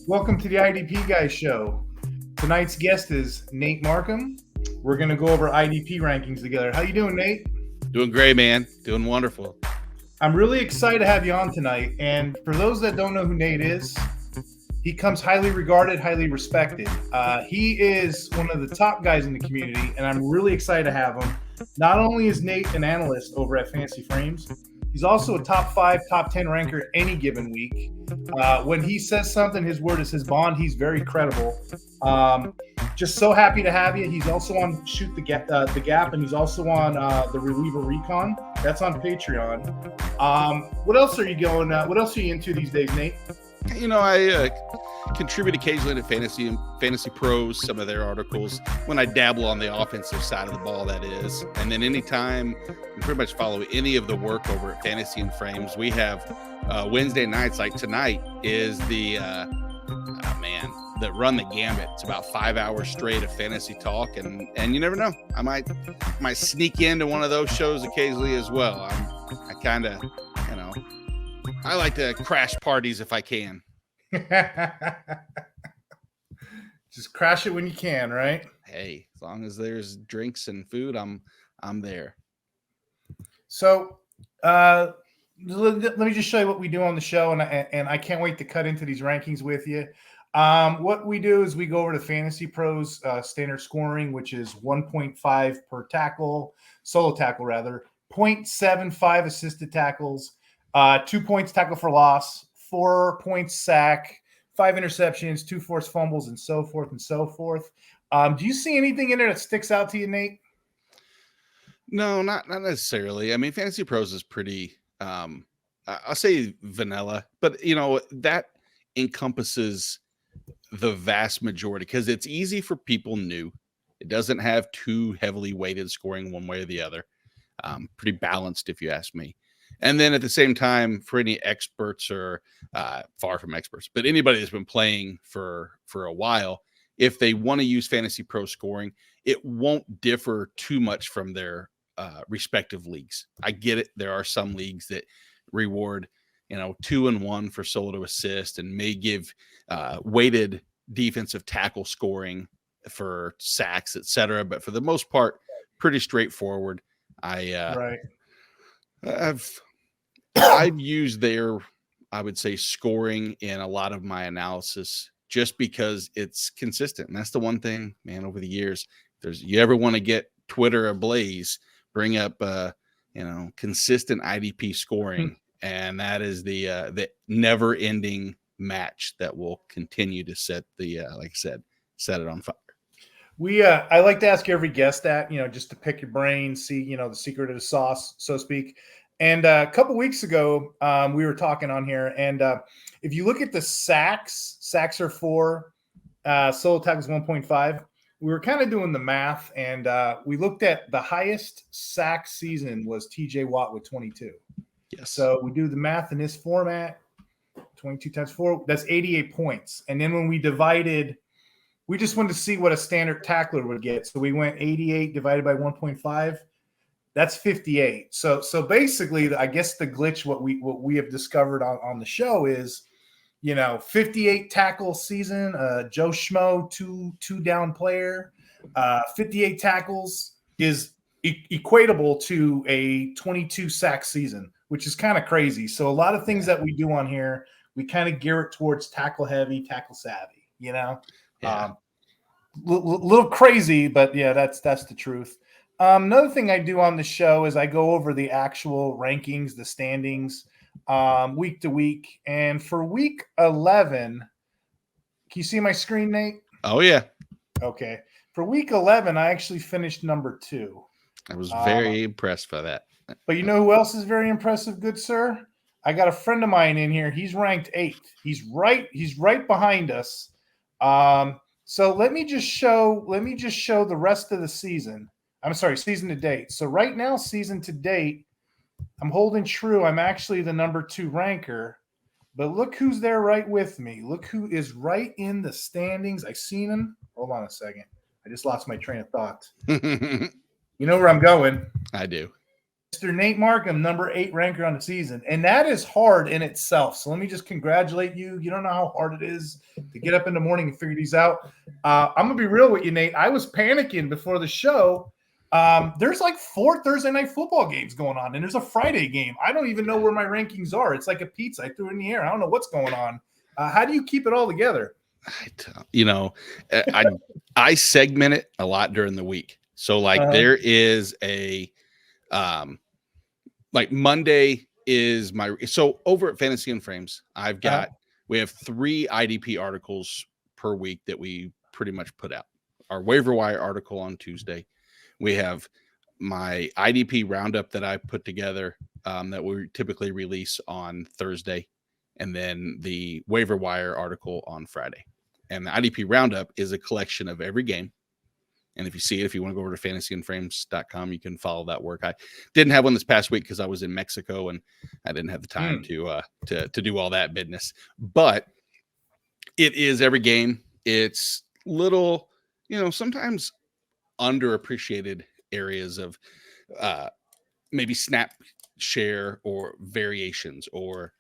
Welcome to the IDP Guys Show. Tonight's guest is Nate Marcum. We're going to go over IDP rankings together. How you doing, Nate? Doing great, man. Doing wonderful. I'm really excited to have you on tonight. And for those that don't know who Nate is, he comes highly regarded, highly respected. He is one of the top guys in the community, and I'm really excited to have him. Not only is Nate an analyst over at Fantasy Frames, he's also a top 5, top 10 ranker any given week. When he says something, his word is his bond. He's very credible. Just so happy to have you. He's also on Shoot the Gap, and he's also on the Reliever Recon. That's on Patreon. What else are you going? What else are you into these days, Nate? You know, I contribute occasionally to Fantasy Pros, some of their articles, when I dabble on the offensive side of the ball, that is. And then anytime you pretty much follow any of the work over at Fantasy and Frames, we have Wednesday nights, like tonight, is the that run the gamut. It's about 5 hours straight of fantasy talk, and you never know. I might sneak into one of those shows occasionally as well. I kind of, I like to crash parties if I can. Just crash it when you can, right? Hey, as long as there's drinks and food, I'm there. So, let me just show you what we do on the show, and I can't wait to cut into these rankings with you. What we do is we go over to Fantasy Pros standard scoring, which is 1.5 per tackle, solo tackle rather, 0.75 assisted tackles, 2 points tackle for loss, 4 points sack, 5 interceptions, 2 forced fumbles, and so forth and so forth. Do you see anything in there that sticks out to you, Nate? No, not necessarily. I mean, Fantasy Pros is pretty, I'll say vanilla, but that encompasses the vast majority because it's easy for people new. It doesn't have too heavily weighted scoring one way or the other. Pretty balanced, if you ask me. And then at the same time, for any experts or far from experts, but anybody that's been playing for a while, if they want to use Fantasy Pro scoring, it won't differ too much from their respective leagues. I get it. There are some leagues that reward 2 and 1 for solo to assist and may give weighted defensive tackle scoring for sacks, etc. But for the most part, pretty straightforward. I've used their, I would say, scoring in a lot of my analysis just because it's consistent. And that's the one thing, man, over the years, you ever want to get Twitter ablaze, bring up consistent IDP scoring. And that is the never ending match that will continue to set like I said, set it on fire. I like to ask every guest that, just to pick your brain, see, the secret of the sauce, so to speak. And a couple weeks ago, we were talking on here, and if you look at the sacks are 4, solo tackles 1.5. We were kind of doing the math, and we looked at the highest sack season was TJ Watt with 22. Yes. So we do the math in this format, 22 times 4, that's 88 points. And then when we divided, we just wanted to see what a standard tackler would get. So we went 88 divided by 1.5. That's 58. So basically, I guess the glitch, what we have discovered on the show is, 58 tackle season, Joe Schmo, two down player, 58 tackles is equatable to a 22 sack season, which is kind of crazy. So a lot of things that we do on here, we kind of gear it towards tackle heavy, tackle savvy, little crazy, but yeah, that's the truth. Another thing I do on the show is I go over the actual rankings, the standings, week to week. And for week 11, can you see my screen, Nate? Oh, yeah. Okay. For week 11, I actually finished number 2. I was very impressed by that. But you know who else is very impressive, good sir? I got a friend of mine in here. He's ranked 8th. He's right behind us. So let me just show the rest of the season. I'm sorry, season to date. So right now, season to date, I'm holding true. I'm actually the number 2 ranker. But look who's there right with me. Look who is right in the standings. I seen him. Hold on a second. I just lost my train of thought. You know where I'm going. I do. Mr. Nate Marcum, number 8 ranker on the season. And that is hard in itself. So let me just congratulate you. You don't know how hard it is to get up in the morning and figure these out. I'm going to be real with you, Nate. I was panicking before the show. There's like 4 Thursday night football games going on, and there's a Friday game. I don't even know where my rankings are. It's like a pizza. I threw it in the air. I don't know what's going on. How do you keep it all together? I segment it a lot during the week. So like there is a like Monday is so over at Fantasy and Frames, we have 3 IDP articles per week that we pretty much put out. Our waiver wire article on Tuesday. We have my IDP Roundup that I put together that we typically release on Thursday, and then the waiver wire article on Friday. And the IDP Roundup is a collection of every game. And if you see it, if you want to go over to fantasyandframes.com, you can follow that work. I didn't have one this past week because I was in Mexico and I didn't have the time to do all that business. But it is every game. It's little, sometimes underappreciated areas of maybe snap share or variations or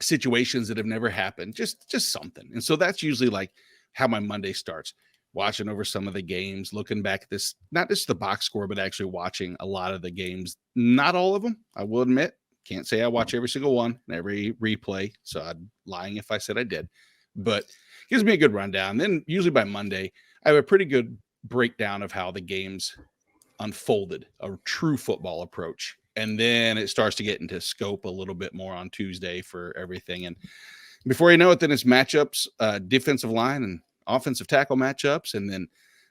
situations that have never happened, just something. And so that's usually like how my Monday starts, watching over some of the games, looking back at this, not just the box score, but actually watching a lot of the games. Not all of them, I will admit. Can't say I watch every single one and every replay, so I'm lying if I said I did, but gives me a good rundown. Then usually by Monday, I have a pretty good breakdown of how the games unfolded, a true football approach. And then it starts to get into scope a little bit more on Tuesday for everything. And before you know it, then it's matchups, defensive line and offensive tackle matchups, and then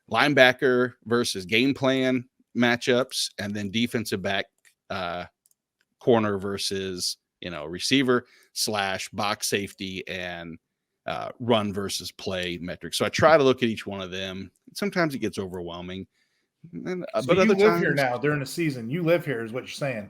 linebacker versus game plan matchups, and then defensive back corner versus, receiver / box safety and run versus play metrics. So I try to look at each one of them. Sometimes it gets overwhelming. But other times, here now during the season, you live here is what you're saying.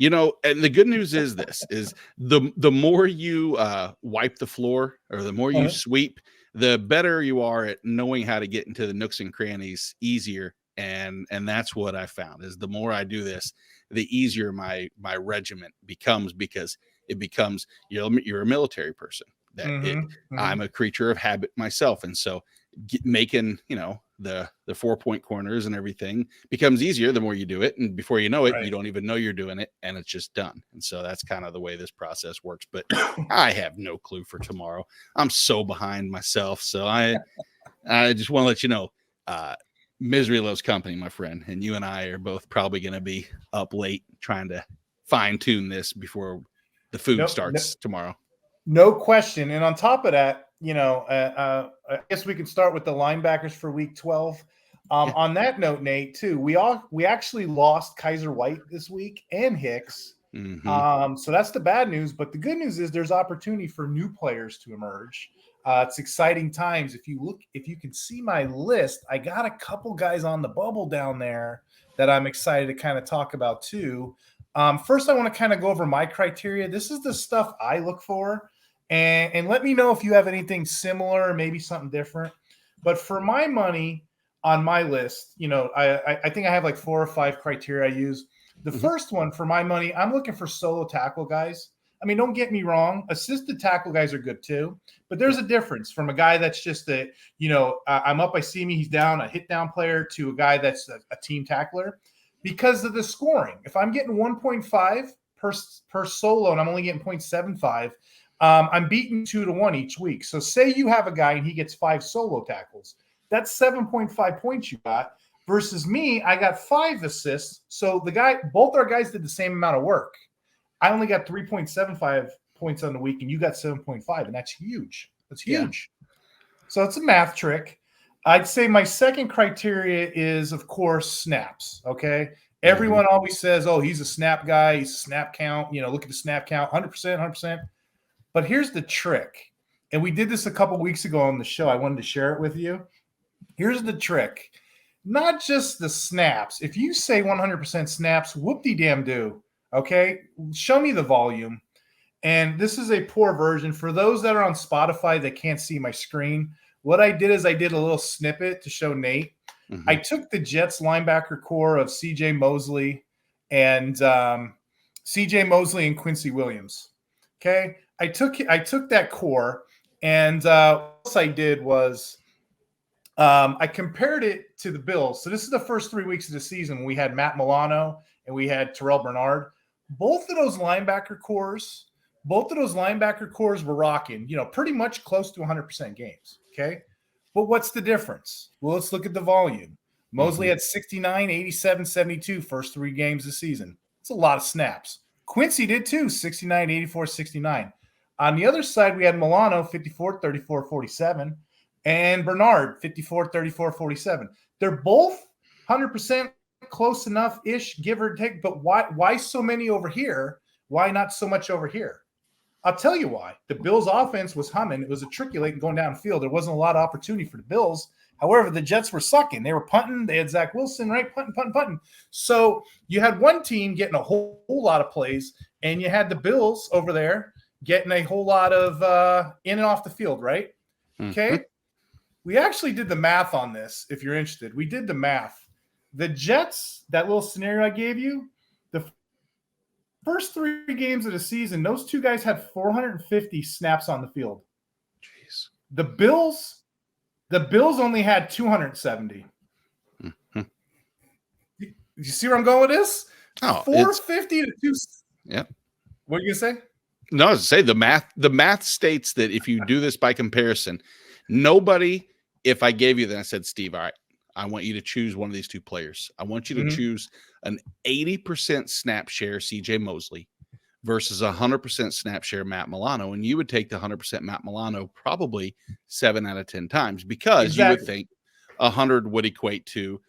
And the good news is the more you wipe the floor or the more you sweep, the better you are at knowing how to get into the nooks and crannies easier. And that's what I found is the more I do this, the easier my regiment becomes, because it becomes, you're a military person. I'm a creature of habit myself. And so making, the 4-point corners and everything becomes easier the more you do it. And before you know it, you don't even know you're doing it, and it's just done. And so that's kind of the way this process works. But I have no clue for tomorrow. I'm so behind myself. So I just want to let you know, misery loves company, my friend. And you and I are both probably going to be up late trying to fine tune this before the food starts tomorrow. No question. And on top of that, I guess we can start with the linebackers for week 12. On that note, Nate, too, we actually lost Kaiser White this week and Hicks. So that's the bad news. But the good news is there's opportunity for new players to emerge. It's exciting times. If you can see my list, I got a couple guys on the bubble down there that I'm excited to kind of talk about too. First, I want to kind of go over my criteria. This is the stuff I look for. And let me know if you have anything similar or maybe something different. But for my money on my list, I think I have like 4 or 5 criteria I use. The first one for my money, I'm looking for solo tackle guys. I mean, don't get me wrong. Assisted tackle guys are good too. But there's a difference from a guy that's just I'm up, I see me, he's down, a hit down player, to a guy that's a team tackler because of the scoring. If I'm getting 1.5 per solo and I'm only getting 0.75, I'm beating 2-1 each week. So say you have a guy and he gets 5 solo tackles. That's 7.5 points you got versus me. I got 5 assists. So both our guys did the same amount of work. I only got 3.75 points on the week and you got 7.5, and that's huge. That's huge. Yeah. So it's a math trick. I'd say my second criteria is, of course, snaps. Okay. Everyone always says, oh, he's a snap guy. He's a snap count. Look at the snap count, 100%, 100%. But here's the trick, and we did this a couple weeks ago on the show. I wanted to share it with you. Here's the trick. Not just the snaps. If you say 100% snaps, whoop-de-damn-do, okay? Show me the volume. And this is a poor version. For those that are on Spotify that can't see my screen, what I did is I did a little snippet to show Nate. I took the Jets linebacker core of CJ Mosley and CJ Mosley and Quincy Williams. Okay, I took that core, and what else I did was I compared it to the Bills. So this is the first 3 weeks of the season. We had Matt Milano and we had Terrell Bernard. Both of those linebacker cores were rocking, pretty much close to 100% games. Okay. But what's the difference? Well, let's look at the volume. Mosley had 69, 87, 72 first 3 games of the season. It's a lot of snaps. Quincy did too, 69, 84, 69. On the other side, we had Milano, 54, 34, 47. And Bernard, 54, 34, 47. They're both 100% close enough-ish, give or take. But why so many over here? Why not so much over here? I'll tell you why. The Bills' offense was humming. It was matriculating going downfield. There wasn't a lot of opportunity for the Bills. However, the Jets were sucking. They were punting. They had Zach Wilson, right? Punting. So you had one team getting a whole lot of plays, and you had the Bills over there getting a whole lot of in and off the field, right? Okay. We actually did the math on this, if you're interested. We did the math. The Jets, that little scenario I gave you, the first 3 games of the season, those 2 guys had 450 snaps on the field. Jeez. The Bills only had 270. You see where I'm going with this? Oh, 450 to 2. Yep. What are you going to say? No, I was to say the math states that if you do this by comparison, nobody, if I gave you that, I said, Steve, all right, I want you to choose one of these 2 players. I want you to choose an 80% snap share CJ Mosley versus 100% snap share Matt Milano. And you would take the 100% Matt Milano probably 7 out of 10 times because you would think 100 would equate to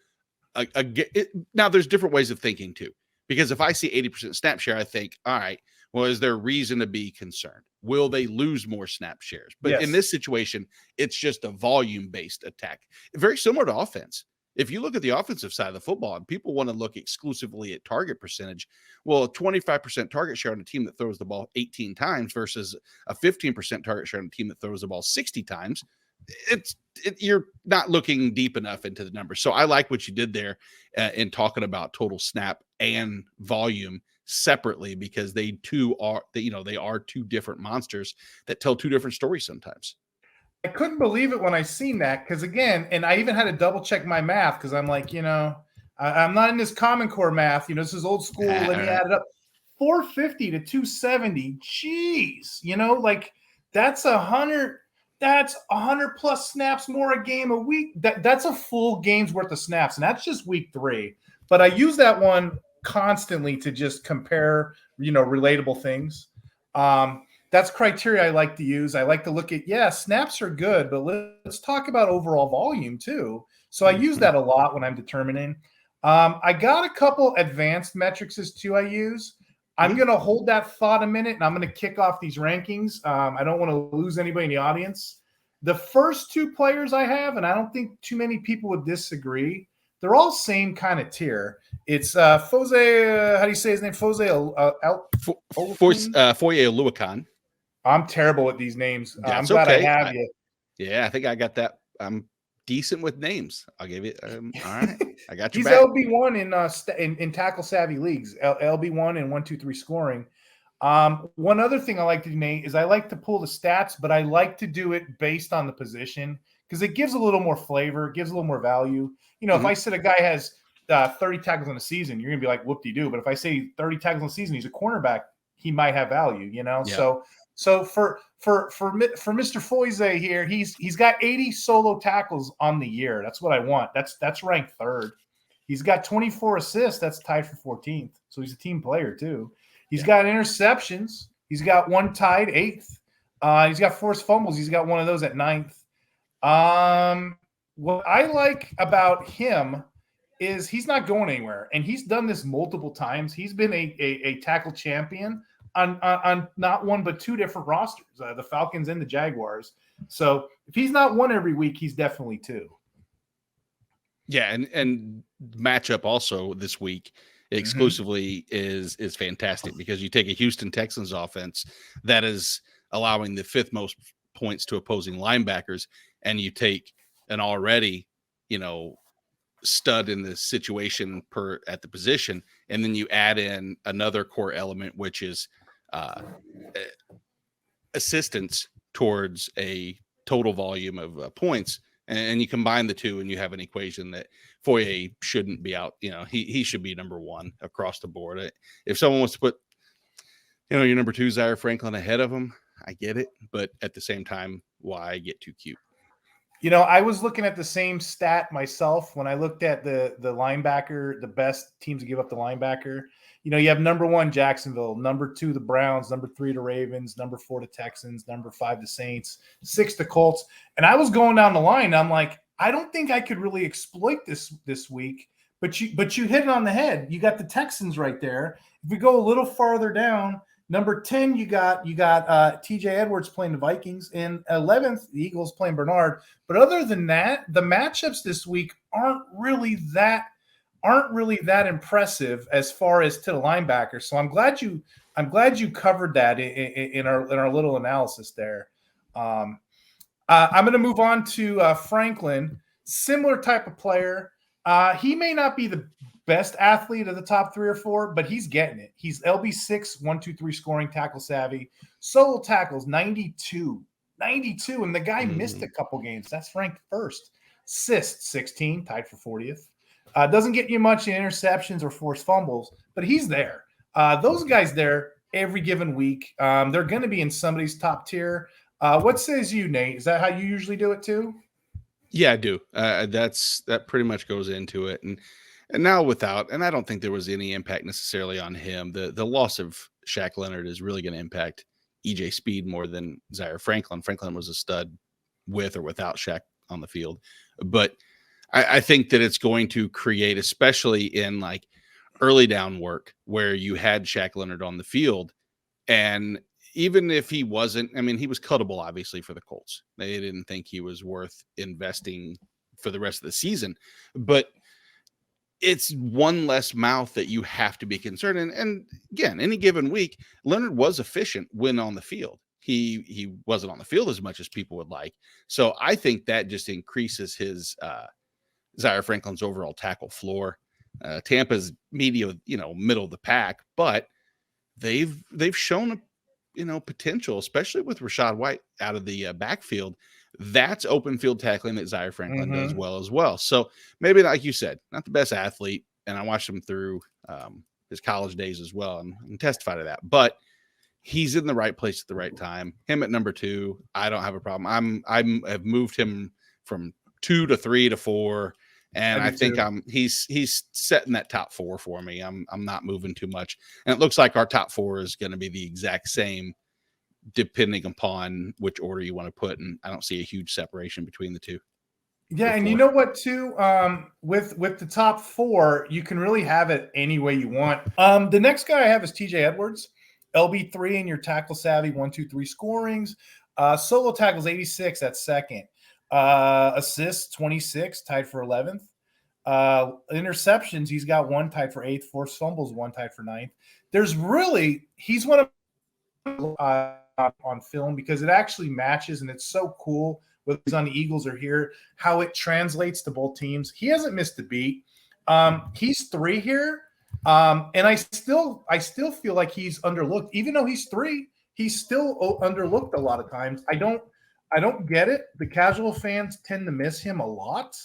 now there's different ways of thinking too, because if I see 80% snap share, I think, all right, well, is there reason to be concerned? Will they lose more snap shares? But in this situation, it's just a volume-based attack. Very similar to offense. If you look at the offensive side of the football and people want to look exclusively at target percentage, well, a 25% target share on a team that throws the ball 18 times versus a 15% target share on a team that throws the ball 60 times, you're not looking deep enough into the numbers. So I like what you did there in talking about total snap and volume separately, because they are 2 different monsters that tell 2 different stories sometimes. I couldn't believe it when I seen that, because again, and I even had to double check my math because I'm like, I'm not in this Common Core math. This is old school. Let me add it up. 450 to 270. Jeez, like that's 100. That's 100 plus snaps more a game a week. That's a full game's worth of snaps, and that's just week 3. But I use that one constantly to just compare, relatable things. That's criteria I like to use. I like to look at, snaps are good, but let's talk about overall volume too. So I use that a lot when I'm determining. I got a couple advanced metrics too I use. I'm going to hold that thought a minute, and I'm going to kick off these rankings. I don't want to lose anybody in the audience. The first 2 players I have, and I don't think too many people would disagree, they're all same kind of tier. It's Foye, how do you say his name? Foye Oluokun. I'm terrible with these names. I'm glad I have you. Yeah, I think I got that. I'm decent with names. I'll give it. All right, I got you. He's back. LB1 in tackle savvy leagues. LB1 and 1, 2, 3 scoring. One other thing I like to do, Nate, is I like to pull the stats, but I like to do it based on the position because it gives a little more flavor, it gives a little more value. If I said a guy has 30 tackles in a season, you're gonna be like, whoop-de-doo. But if I say 30 tackles in a season, he's a cornerback, he might have value. Yeah. So for Mr. Foye here, he's got 80 solo tackles on the year. That's what I want. That's ranked 3rd. He's got 24 assists. That's tied for 14th. So he's a team player too. He's got interceptions. He's got 1 tied 8th. He's got forced fumbles. He's got 1 of those at 9th. What I like about him is he's not going anywhere, and he's done this multiple times. He's been a tackle champion on not 1 but 2 different rosters, the Falcons and the Jaguars. So if he's not 1 every week, he's definitely 2. Yeah, and matchup also this week exclusively is fantastic because you take a Houston Texans offense that is allowing the 5th most points to opposing linebackers, and you take an already, stud in the situation at the position, and then you add in another core element, which is assistance towards a total volume of points, and you combine the two, and you have an equation that Foyer shouldn't be out. He should be number one across the board. If someone wants to put, your number two Zaire Franklin ahead of him, I get it, but at the same time, why get too cute? I was looking at the same stat myself when I looked at the linebacker, the best teams to give up the linebacker. You have number 1, Jacksonville, number 2, the Browns, number 3, the Ravens, number 4, the Texans, number 5, the Saints, 6, the Colts. And I was going down the line. I'm like, I don't think I could really exploit this week, but you hit it on the head. You got the Texans right there. If we go a little farther down, number 10, you got TJ Edwards playing the Vikings, and 11th, the Eagles playing Bernard. But other than that, the matchups this week aren't really that impressive as far as to the linebacker. So I'm glad you covered that in our little analysis there. I'm going to move on to Franklin. Similar type of player. He may not be the best athlete of the top 3 or 4, but he's getting it. He's LB6, 1-2-3 scoring, tackle savvy, solo tackles 92, and the guy missed a couple games. That's ranked first. Assists 16, tied for 40th. Doesn't get you much in interceptions or forced fumbles, but he's there. Those guys there every given week. They're going to be in somebody's top tier. What says you, Nate? Is that how you usually do it too? Yeah, I do. That pretty much goes into it. And now and I don't think there was any impact necessarily on him. The loss of Shaq Leonard is really going to impact EJ Speed more than Zaire Franklin. Franklin was a stud with or without Shaq on the field. But I think that it's going to create, especially in like early down work where you had Shaq Leonard on the field. And even if he wasn't, he was cuttable, obviously, for the Colts. They didn't think he was worth investing for the rest of the season. But it's one less mouth that you have to be concerned. And again, any given week, Leonard was efficient when on the field. He wasn't on the field as much as people would like. So I think that just increases his Zaire Franklin's overall tackle floor. Tampa's middle of the pack, but they've shown potential, especially with Rachaad White out of the backfield. That's open field tackling that Zaire Franklin does well as well. So maybe, like you said, not the best athlete, and I watched him through his college days as well, and can testify to that. But he's in the right place at the right time. Him at number 2, I don't have a problem. I've moved him from 2 to 3 to 4, and I think he's setting that top 4 for me. I'm not moving too much, and it looks like our top 4 is going to be the exact same, depending upon which order you want to put, and I don't see a huge separation between the two. Yeah, and you know what, too? With the top 4, you can really have it any way you want. The next guy I have is TJ Edwards, LB3 in your tackle savvy, 1-2-3 scorings. Solo tackles 86, that's second. Assists 26, tied for 11th. Interceptions, he's got 1, tied for 8th. Forced fumbles, 1, tied for 9th. He's one of on film because it actually matches, and it's so cool whether he's on the Eagles or here, how it translates to both teams. He hasn't missed a beat. He's 3 here. And I still feel like he's underlooked. Even though he's 3, he's still underlooked a lot of times. I don't get it. The casual fans tend to miss him a lot.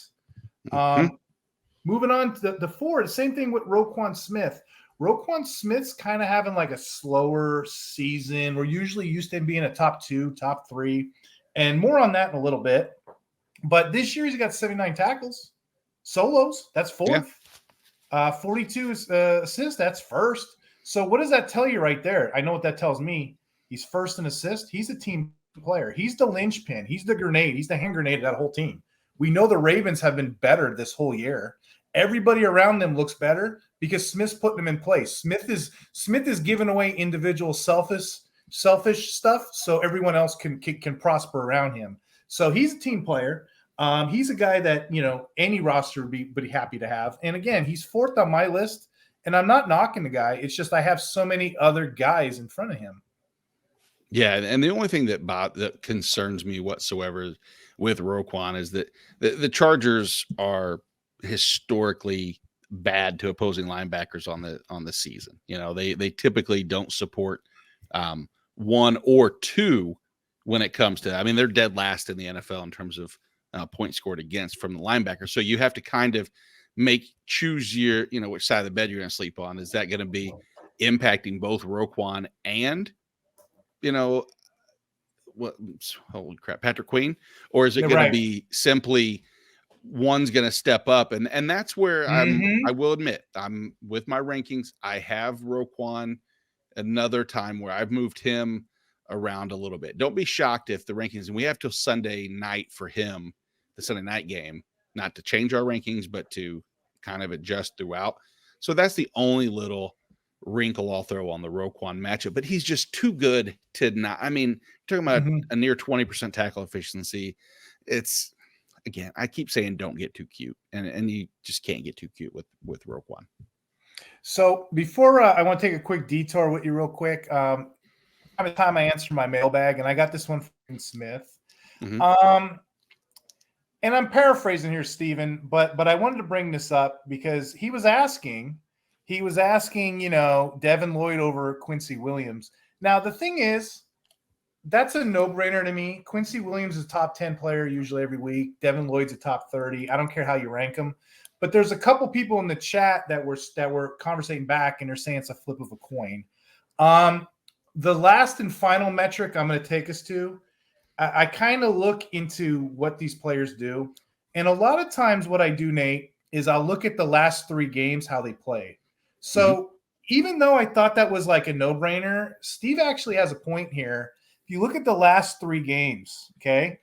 Moving on to the 4, the same thing with Roquan Smith. Roquan Smith's kind of having like a slower season. We're usually used to him being a top 2, top 3, and more on that in a little bit. But this year he's got 79 tackles. Solos, that's 4th. Yeah. 42 assists, that's 1st. So what does that tell you right there? I know what that tells me. He's 1st in assists. He's a team player. He's the linchpin. He's the grenade. He's the hand grenade of that whole team. We know the Ravens have been better this whole year. Everybody around them looks better because Smith's putting them in place. Smith is giving away individual selfish stuff so everyone else can prosper around him. So he's a team player. He's a guy that, any roster would be happy to have. And again, he's 4th on my list, and I'm not knocking the guy. It's just I have so many other guys in front of him. Yeah, and the only thing that concerns me whatsoever with Roquan is that the Chargers are historically bad to opposing linebackers on the season. You know, they typically don't support one or two when it comes to, I mean, they're dead last in the NFL in terms of points scored against from the linebacker. So you have to kind of choose your, you know, which side of the bed you're going to sleep on. Is that going to be impacting both Roquan and, you know, what, holy crap, Patrick Queen? Or is it going to be simply one's going to step up? And that's where I will admit, I'm with my rankings. I have Roquan another time where I've moved him around a little bit. Don't be shocked if the rankings, and we have till Sunday night for him, the Sunday night game, not to change our rankings, but to kind of adjust throughout. So that's the only little wrinkle I'll throw on the Roquan matchup, but he's just too good to not. I mean, talking about a near 20% tackle efficiency. It's, again, I keep saying don't get too cute, and you just can't get too cute with Roquan. So before I want to take a quick detour with you real quick. By the time I answered my mailbag, and I got this one from Smith. And I'm paraphrasing here, Steven, but I wanted to bring this up because he was asking, you know, Devin Lloyd over Quincy Williams. Now, the thing is, that's a no-brainer to me. Quincy Williams is a top 10 player usually every week. Devin Lloyd's a top 30. I don't care how you rank them. But there's a couple people in the chat that were conversating back, and they're saying it's a flip of a coin. The last and final metric I'm going to take us to, I kind of look into what these players do. And a lot of times what I do, Nate, is I'll look at the last 3 games, how they played. So even though I thought that was like a no-brainer, Steve actually has a point here. If you look at the last 3 games, okay,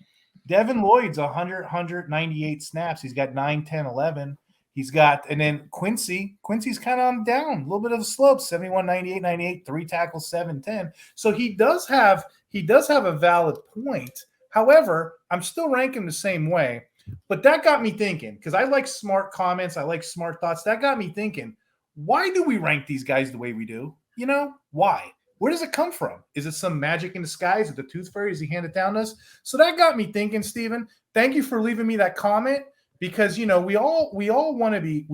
Devin Lloyd's 198 snaps. He's got 9, 10, 11. He's got, and then Quincy's kind of on down, a little bit of a slope, 71, 98, 98, 3 tackles, 7, 10. So he does have a valid point. However, I'm still ranking the same way. But that got me thinking, because I like smart comments, I like smart thoughts. That got me thinking, why do we rank these guys the way we do? You know, why? Where does it come from? Is it some magic in the sky? Is it the tooth fairy? Does he hand it down to us? So that got me thinking, Steven. Thank you for leaving me that comment. Because, you know, we all want to be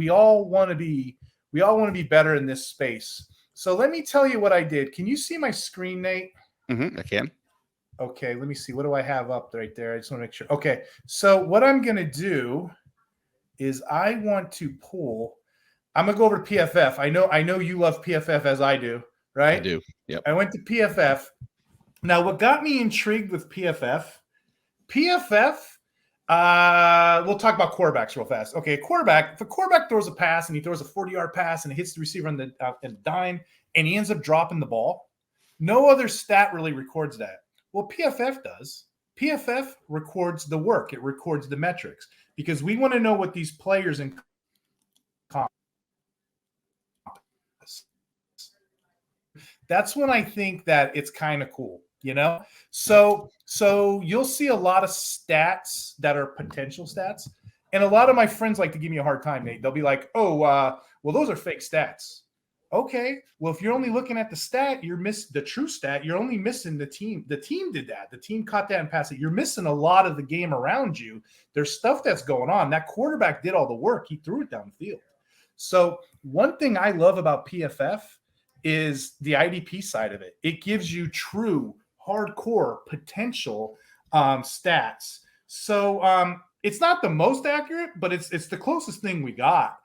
better in this space. So let me tell you what I did. Can you see my screen, Nate? I can. Okay, let me see. What do I have up right there? I just want to make sure. Okay, so what I'm going to do is I want to pull. I'm going to go over to PFF. I know you love PFF as I do, right? I do. Yep. I went to PFF. Now, what got me intrigued with PFF, we'll talk about quarterbacks real fast. Okay, if a quarterback throws a pass and he throws a 40-yard pass and it hits the receiver on the dime and he ends up dropping the ball, no other stat really records that. Well, PFF does. PFF records the work. It records the metrics because we want to know what these players in that's when I think that it's kind of cool, you know? So you'll see a lot of stats that are potential stats. And a lot of my friends like to give me a hard time, Nate. They'll be like, well, those are fake stats. Okay. Well, if you're only looking at the stat, you're missing the true stat. You're only missing the team. The team did that. The team caught that and passed it. You're missing a lot of the game around you. There's stuff that's going on. That quarterback did all the work. He threw it down the field. So one thing I love about PFF is the IDP side of it. It gives you true hardcore potential stats. So it's not the most accurate, but it's the closest thing we got.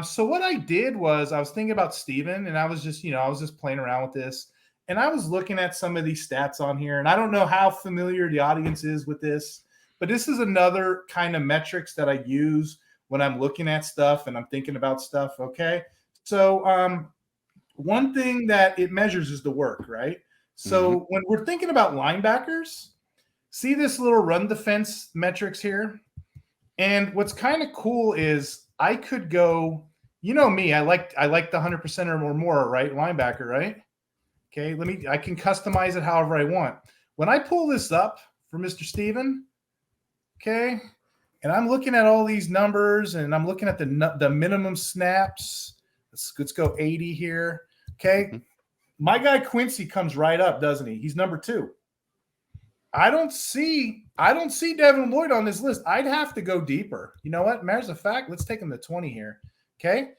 So what I did was I was thinking about Steven, and I was just playing around with this, and I was looking at some of these stats on here, and I don't know how familiar the audience is with this, but this is another kind of metrics that I use when I'm looking at stuff and I'm thinking about stuff. Okay. So one thing that it measures is the work, right? So when we're thinking about linebackers, see this little run defense metrics here. And what's kind of cool is I could go, you know me, I like the 100% or more, right? Linebacker, right? Okay, I can customize it however I want. When I pull this up for Mr. Steven, okay, and I'm looking at all these numbers and I'm looking at the minimum snaps. Let's go 80 here. Okay. My guy Quincy comes right up, doesn't he? He's number 2. I don't see Devin Lloyd on this list. I'd have to go deeper. You know what? Matters of fact, let's take him to 20 here. Okay.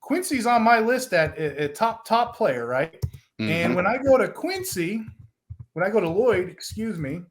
Quincy's on my list at a top player, right? Mm-hmm. And when I go to Lloyd, excuse me,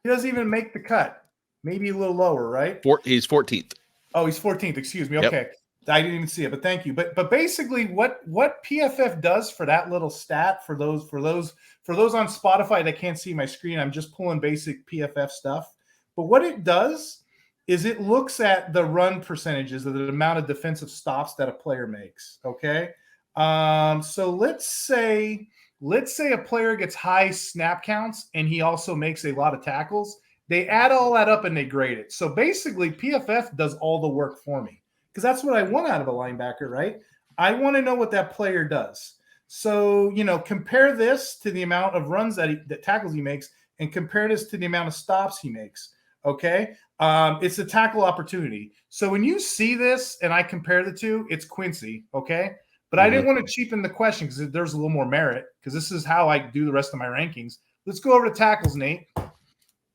he doesn't even make the cut. Maybe a little lower, right? He's 14th. Oh, he's 14th. Excuse me. Okay. Yep. I didn't even see it, but thank you. But basically what PFF does for that little stat for those on Spotify that can't see my screen, I'm just pulling basic PFF stuff. But what it does is it looks at the run percentages of the amount of defensive stops that a player makes. Okay. So let's say a player gets high snap counts and he also makes a lot of tackles. They add all that up and they grade it. So basically PFF does all the work for me because that's what I want out of a linebacker, right? I want to know what that player does. So, compare this to the amount of runs that tackles he makes and compare this to the amount of stops he makes. Okay. It's a tackle opportunity. So when you see this and I compare the two, it's Quincy. Okay. But I didn't want to cheapen the question because there's a little more merit because this is how I do the rest of my rankings. Let's go over to tackles, Nate.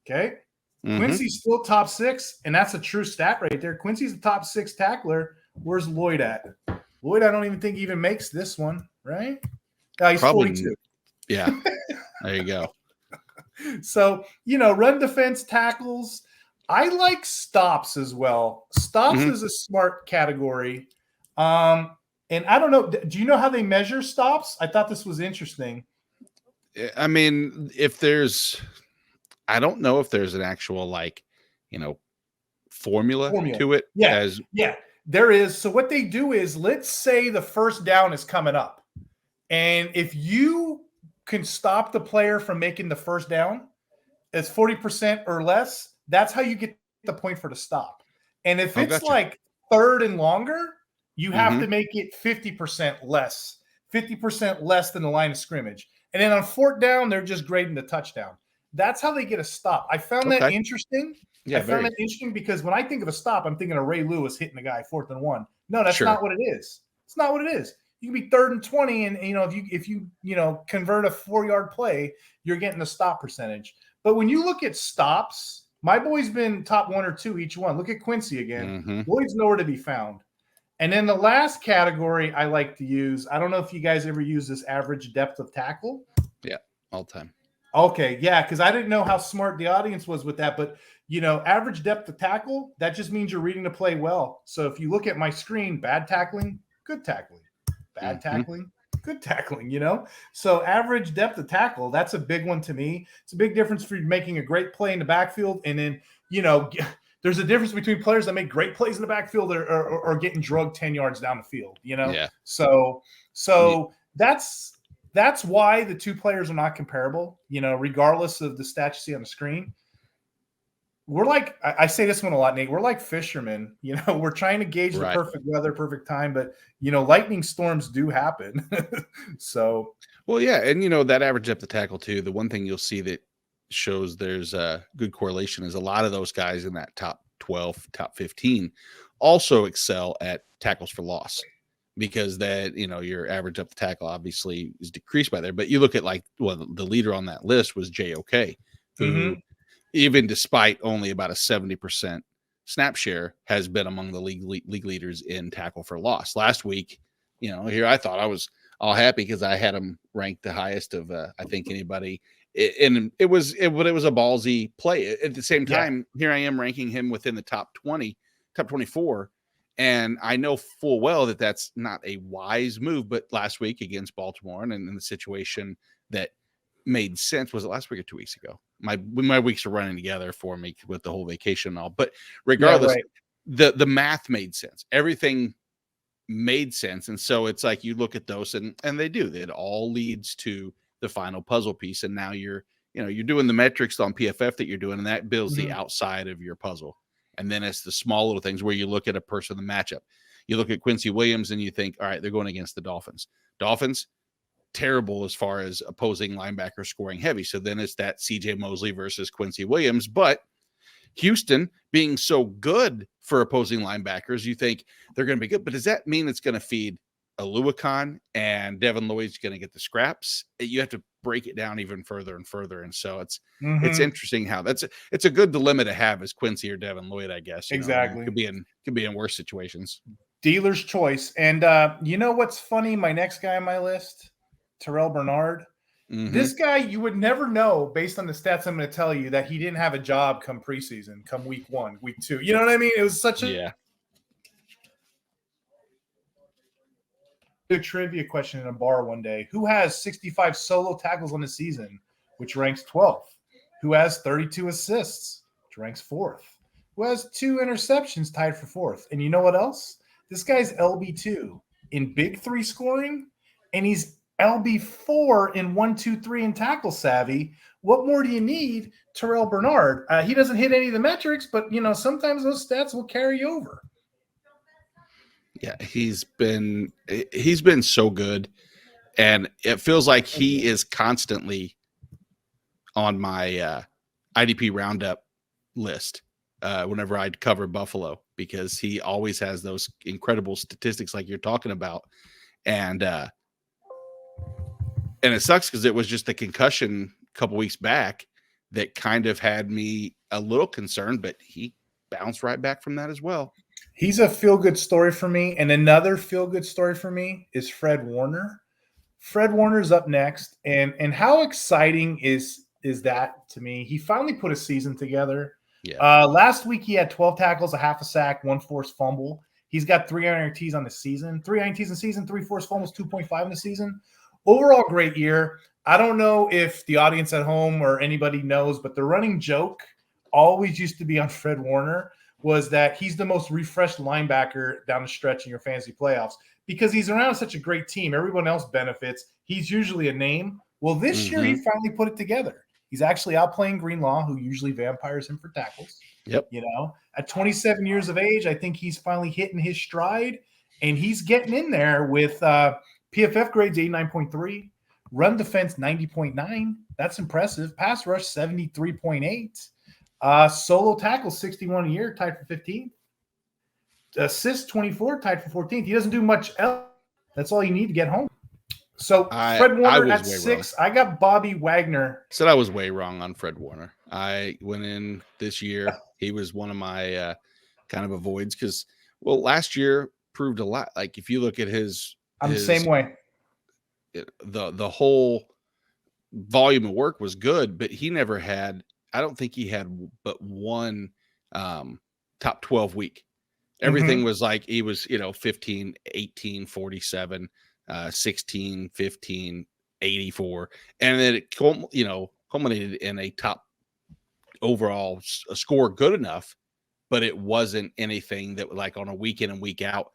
Okay. Quincy's still top 6, and that's a true stat right there. Quincy's the top 6 tackler. Where's Lloyd at? Lloyd, I don't even think he even makes this one, right? He's probably 42. Yeah. There you go. So, run defense, tackles. I like stops as well. Stops is a smart category. And I don't know. Do you know how they measure stops? I thought this was interesting. I mean, I don't know if there's an actual formula to it. Yeah, there is. So what they do is, let's say the first down is coming up. And if you can stop the player from making the first down, it's 40% or less. That's how you get the point for the stop. And if it's like third and longer, you have to make it 50% less than the line of scrimmage. And then on fourth down, they're just grading the touchdown. That's how they get a stop. I found that interesting. Yeah, I found that interesting because when I think of a stop, I'm thinking of Ray Lewis hitting the guy 4th and 1. No, that's not what it is. It's not what it is. You can be 3rd and 20, and if you convert a 4-yard play, you're getting the stop percentage. But when you look at stops, my boy's been top 1 or 2 each one. Look at Quincy again. Lloyd's nowhere to be found. And then the last category I like to use, I don't know if you guys ever use this average depth of tackle. Yeah, all the time. Okay, yeah, because I didn't know how smart the audience was with that. But, average depth of tackle, that just means you're reading the play well. So if you look at my screen, bad tackling, good tackling. Bad tackling, good tackling, So average depth of tackle, that's a big one to me. It's a big difference for making a great play in the backfield. And then, there's a difference between players that make great plays in the backfield or getting drugged 10 yards down the field, Yeah. So that's why the two players are not comparable, regardless of the stats you see on the screen. We're like, I say this one a lot, Nate, we're like fishermen, we're trying to gauge the perfect weather, perfect time, but, lightning storms do happen. So. Well, yeah. And, that average depth of tackle too, the one thing you'll see that shows there's a good correlation is a lot of those guys in that top 12, top 15 also excel at tackles for loss. Because that, your average up the tackle obviously is decreased by there. But you look at the leader on that list was JOK, who even despite only about a 70% snap share has been among the league leaders in tackle for loss. Last week, here I thought I was all happy because I had him ranked the highest of I think anybody. And it was a ballsy play. At the same time, here I am ranking him within the top 20, top 24. And I know full well that that's not a wise move, but last week against Baltimore and in the situation that made sense, was it last week or 2 weeks ago? My weeks are running together for me with the whole vacation and all, but regardless, the math made sense. Everything made sense. And so it's like, you look at those and they do, it all leads to the final puzzle piece. And now you're doing the metrics on PFF that you're doing, and that builds the outside of your puzzle. And then it's the small little things where you look at a person, the matchup. You look at Quincy Williams and you think, all right, they're going against the Dolphins. Dolphins, terrible as far as opposing linebacker scoring heavy. So then it's that CJ Mosley versus Quincy Williams. But Houston being so good for opposing linebackers, you think they're going to be good. But does that mean it's going to feed Aluakon and Devin Lloyd's going to get the scraps. You have to break it down even further and further. And so it's interesting how it's a good dilemma to have as Quincy or Devin Lloyd, I guess. Exactly. Could be in worse situations. Dealer's choice. And you know what's funny? My next guy on my list, Terrell Bernard. This guy, you would never know based on the stats I'm going to tell you that he didn't have a job come preseason, come week 1, week 2. You know what I mean? It was such a trivia question in a bar one day. Who has 65 solo tackles on the season, which ranks 12th? Who has 32 assists, which ranks 4th? Who has 2 interceptions, tied for 4th? And you know what else? This guy's LB2 in Big 3 scoring, and he's LB4 in 1, 2, 3 in tackle savvy. What more do you need? Terrell Bernard. He doesn't hit any of the metrics, but sometimes those stats will carry over. Yeah, he's been so good, and it feels like he is constantly on my IDP Roundup list whenever I cover Buffalo, because he always has those incredible statistics like you're talking about, and it sucks because it was just the concussion a couple weeks back that kind of had me a little concerned, but he bounced right back from that as well. He's a feel-good story for me. And another feel-good story for me is Fred Warner. Fred Warner's up next. And how exciting is that to me? He finally put a season together. Yeah. Last week he had 12 tackles, a half a sack, 1 forced fumble. He's got 3 INTs on the season. 3 INTs in the season, 3 forced fumbles, 2.5 in the season. Overall, great year. I don't know if the audience at home or anybody knows, but the running joke always used to be on Fred Warner was that he's the most refreshed linebacker down the stretch in your fantasy playoffs because he's around such a great team. Everyone else benefits. He's usually a name. Well, this year he finally put it together. He's actually outplaying Greenlaw, who usually vampires him for tackles. Yep. At 27 years of age, I think he's finally hitting his stride, and he's getting in there with PFF grades 89.3, run defense 90.9. That's impressive. Pass rush 73.8. Solo tackle 61 a year, tied for 15th. Assist 24, tied for 14th. He doesn't do much else. That's all you need to get home. So Fred Warner at 6. Wrong. I got Bobby Wagner. Said I was way wrong on Fred Warner. I went in this year. He was one of my kind of avoids because, last year proved a lot. Like if you look at his the same way. The whole volume of work was good, but he never had. I don't think he had but one top 12 week. Everything was like he was, 15, 18, 47, 16, 15, 84. And then it, culminated in a top overall score good enough, but it wasn't anything that like on a week in and week out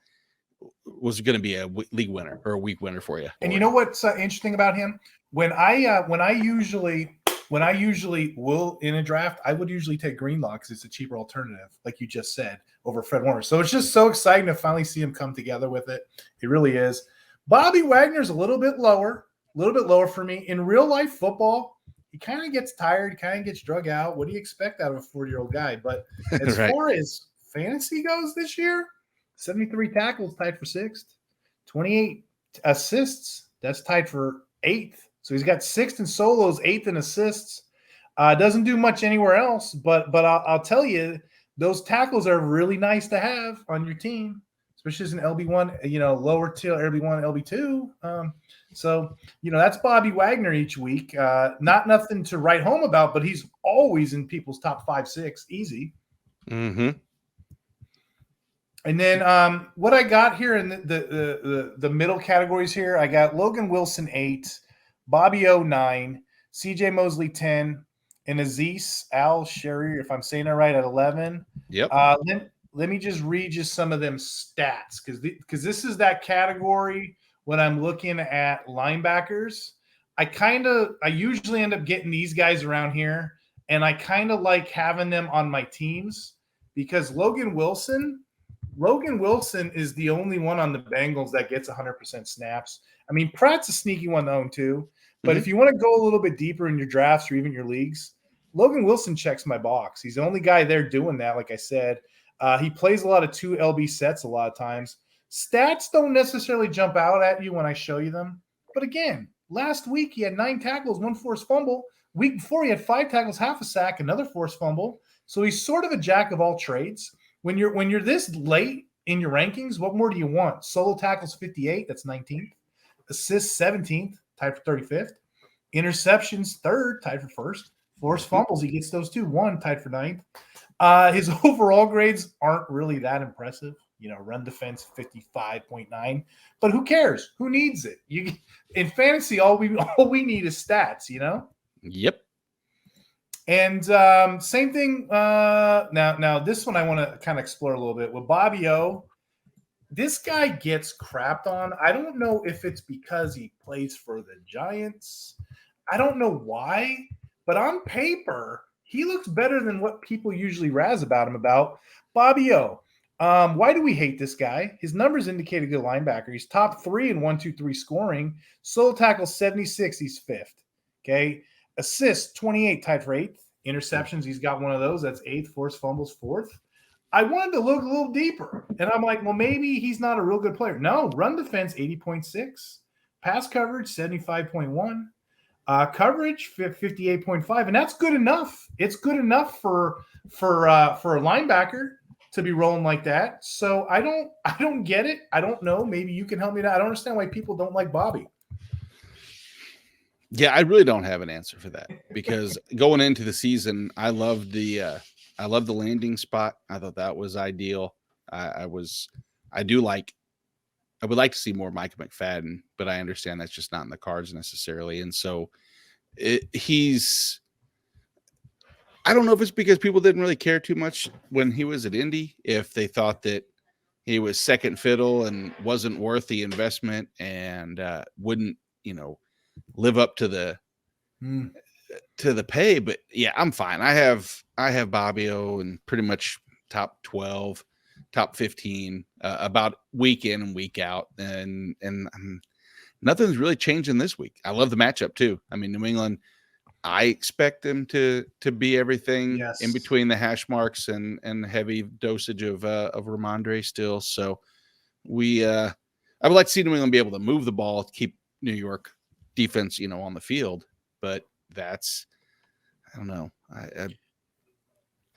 was going to be a league winner or a week winner for you. And you know what's interesting about him? When I usually will in a draft, I would usually take Greenlaw because it's a cheaper alternative, like you just said, over Fred Warner. So it's just so exciting to finally see him come together with it. It really is. Bobby Wagner's a little bit lower for me. In real life football, he kind of gets tired, kind of gets drug out. What do you expect out of a 40-year-old guy? But as far as fantasy goes this year, 73 tackles, tied for 6th, 28 assists, that's tied for 8th. So he's got 6th in solos, 8th in assists. Doesn't do much anywhere else, but I'll tell you, those tackles are really nice to have on your team, especially as an LB1, lower tier LB1, LB2. So that's Bobby Wagner each week. Not nothing to write home about, but he's always in people's top 5, 6, easy. Mm-hmm. And then what I got here in the middle categories here, I got Logan Wilson 8. Bobby O 9, CJ Mosley 10, and Aziz Al-Shari, if I'm saying that right, at 11. Yep. Let me just read you some of them stats because this is that category when I'm looking at linebackers. I usually end up getting these guys around here, and I kind of like having them on my teams because Logan Wilson is the only one on the Bengals that gets 100% snaps. I mean, Pratt's a sneaky one to own too. But if you want to go a little bit deeper in your drafts or even your leagues, Logan Wilson checks my box. He's the only guy there doing that, like I said. He plays a lot of 2 LB sets a lot of times. Stats don't necessarily jump out at you when I show you them. But again, last week he had 9 tackles, 1 forced fumble. Week before he had 5 tackles, half a sack, another forced fumble. So he's sort of a jack of all trades. When you're this late in your rankings, what more do you want? Solo tackles 58, that's 19th. Assists 17th, tied for 35th. Interceptions 3rd, tied for 1st. Forced fumbles, he gets those too. 1, tied for 9th. His overall grades aren't really that impressive. Run defense 55.9, but who cares? Who needs it? In fantasy, all we need is stats. Yep. And same thing. Now this one I want to kind of explore a little bit with Bobby O. This guy gets crapped on. I don't know if it's because he plays for the Giants. I don't know why, but on paper, he looks better than what people usually razz about him about. Bobby O. Why do we hate this guy? His numbers indicate a good linebacker. He's top 3 in 1-2-3 scoring. Solo tackle 76, he's 5th. Okay. Assists 28, tied for 8th. Interceptions, he's got one of those. That's 8th. Forced fumbles 4th. I wanted to look a little deeper, and I'm like, well, maybe he's not a real good player. No, run defense 80.6, pass coverage 75.1. Coverage 58.5, and that's good enough. It's good enough for a linebacker to be rolling like that. So I don't get it. I don't know. Maybe you can help me out. I don't understand why people don't like Bobby. Yeah, I really don't have an answer for that because going into the season, I loved the landing spot. I thought that was ideal. I would like to see more Micah McFadden, but I understand that's just not in the cards necessarily. And so I don't know if it's because people didn't really care too much when he was at Indy, if they thought that he was second fiddle and wasn't worth the investment and wouldn't, live up to the pay. But yeah, I'm fine. I have Bobby O and pretty much top 12, top 15 about week in and week out, and nothing's really changing this week. I love the matchup too. I mean, New England, I expect them to be everything in between the hash marks and heavy dosage of Ramondre still. So I would like to see New England be able to move the ball, keep New York defense, on the field. But I don't know.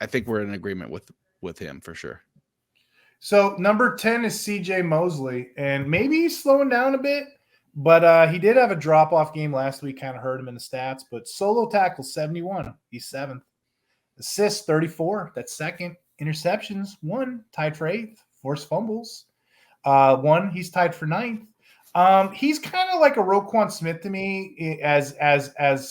I think we're in agreement with him for sure. So number 10 is CJ Mosley, and maybe he's slowing down a bit, but he did have a drop-off game last week, kind of hurt him in the stats. But solo tackle 71, he's 7th. Assists 34, that's 2nd. Interceptions 1, tied for 8th. Forced fumbles 1, he's tied for 9th. He's kind of like a Roquan Smith to me as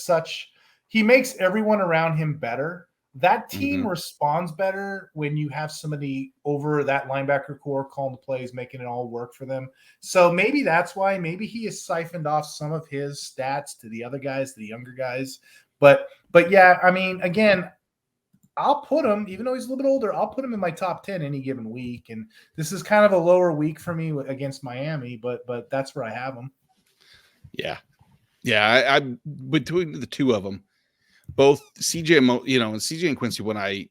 such. He makes everyone around him better. That team responds better when you have somebody over that linebacker core calling the plays, making it all work for them. So maybe that's why. Maybe he has siphoned off some of his stats to the other guys, to the younger guys. But yeah, I mean, again, I'll put him, even though he's a little bit older, I'll put him in my top 10 any given week. And this is kind of a lower week for me against Miami, but that's where I have him. Yeah. I between the two of them, both CJ and CJ and Quincy, when I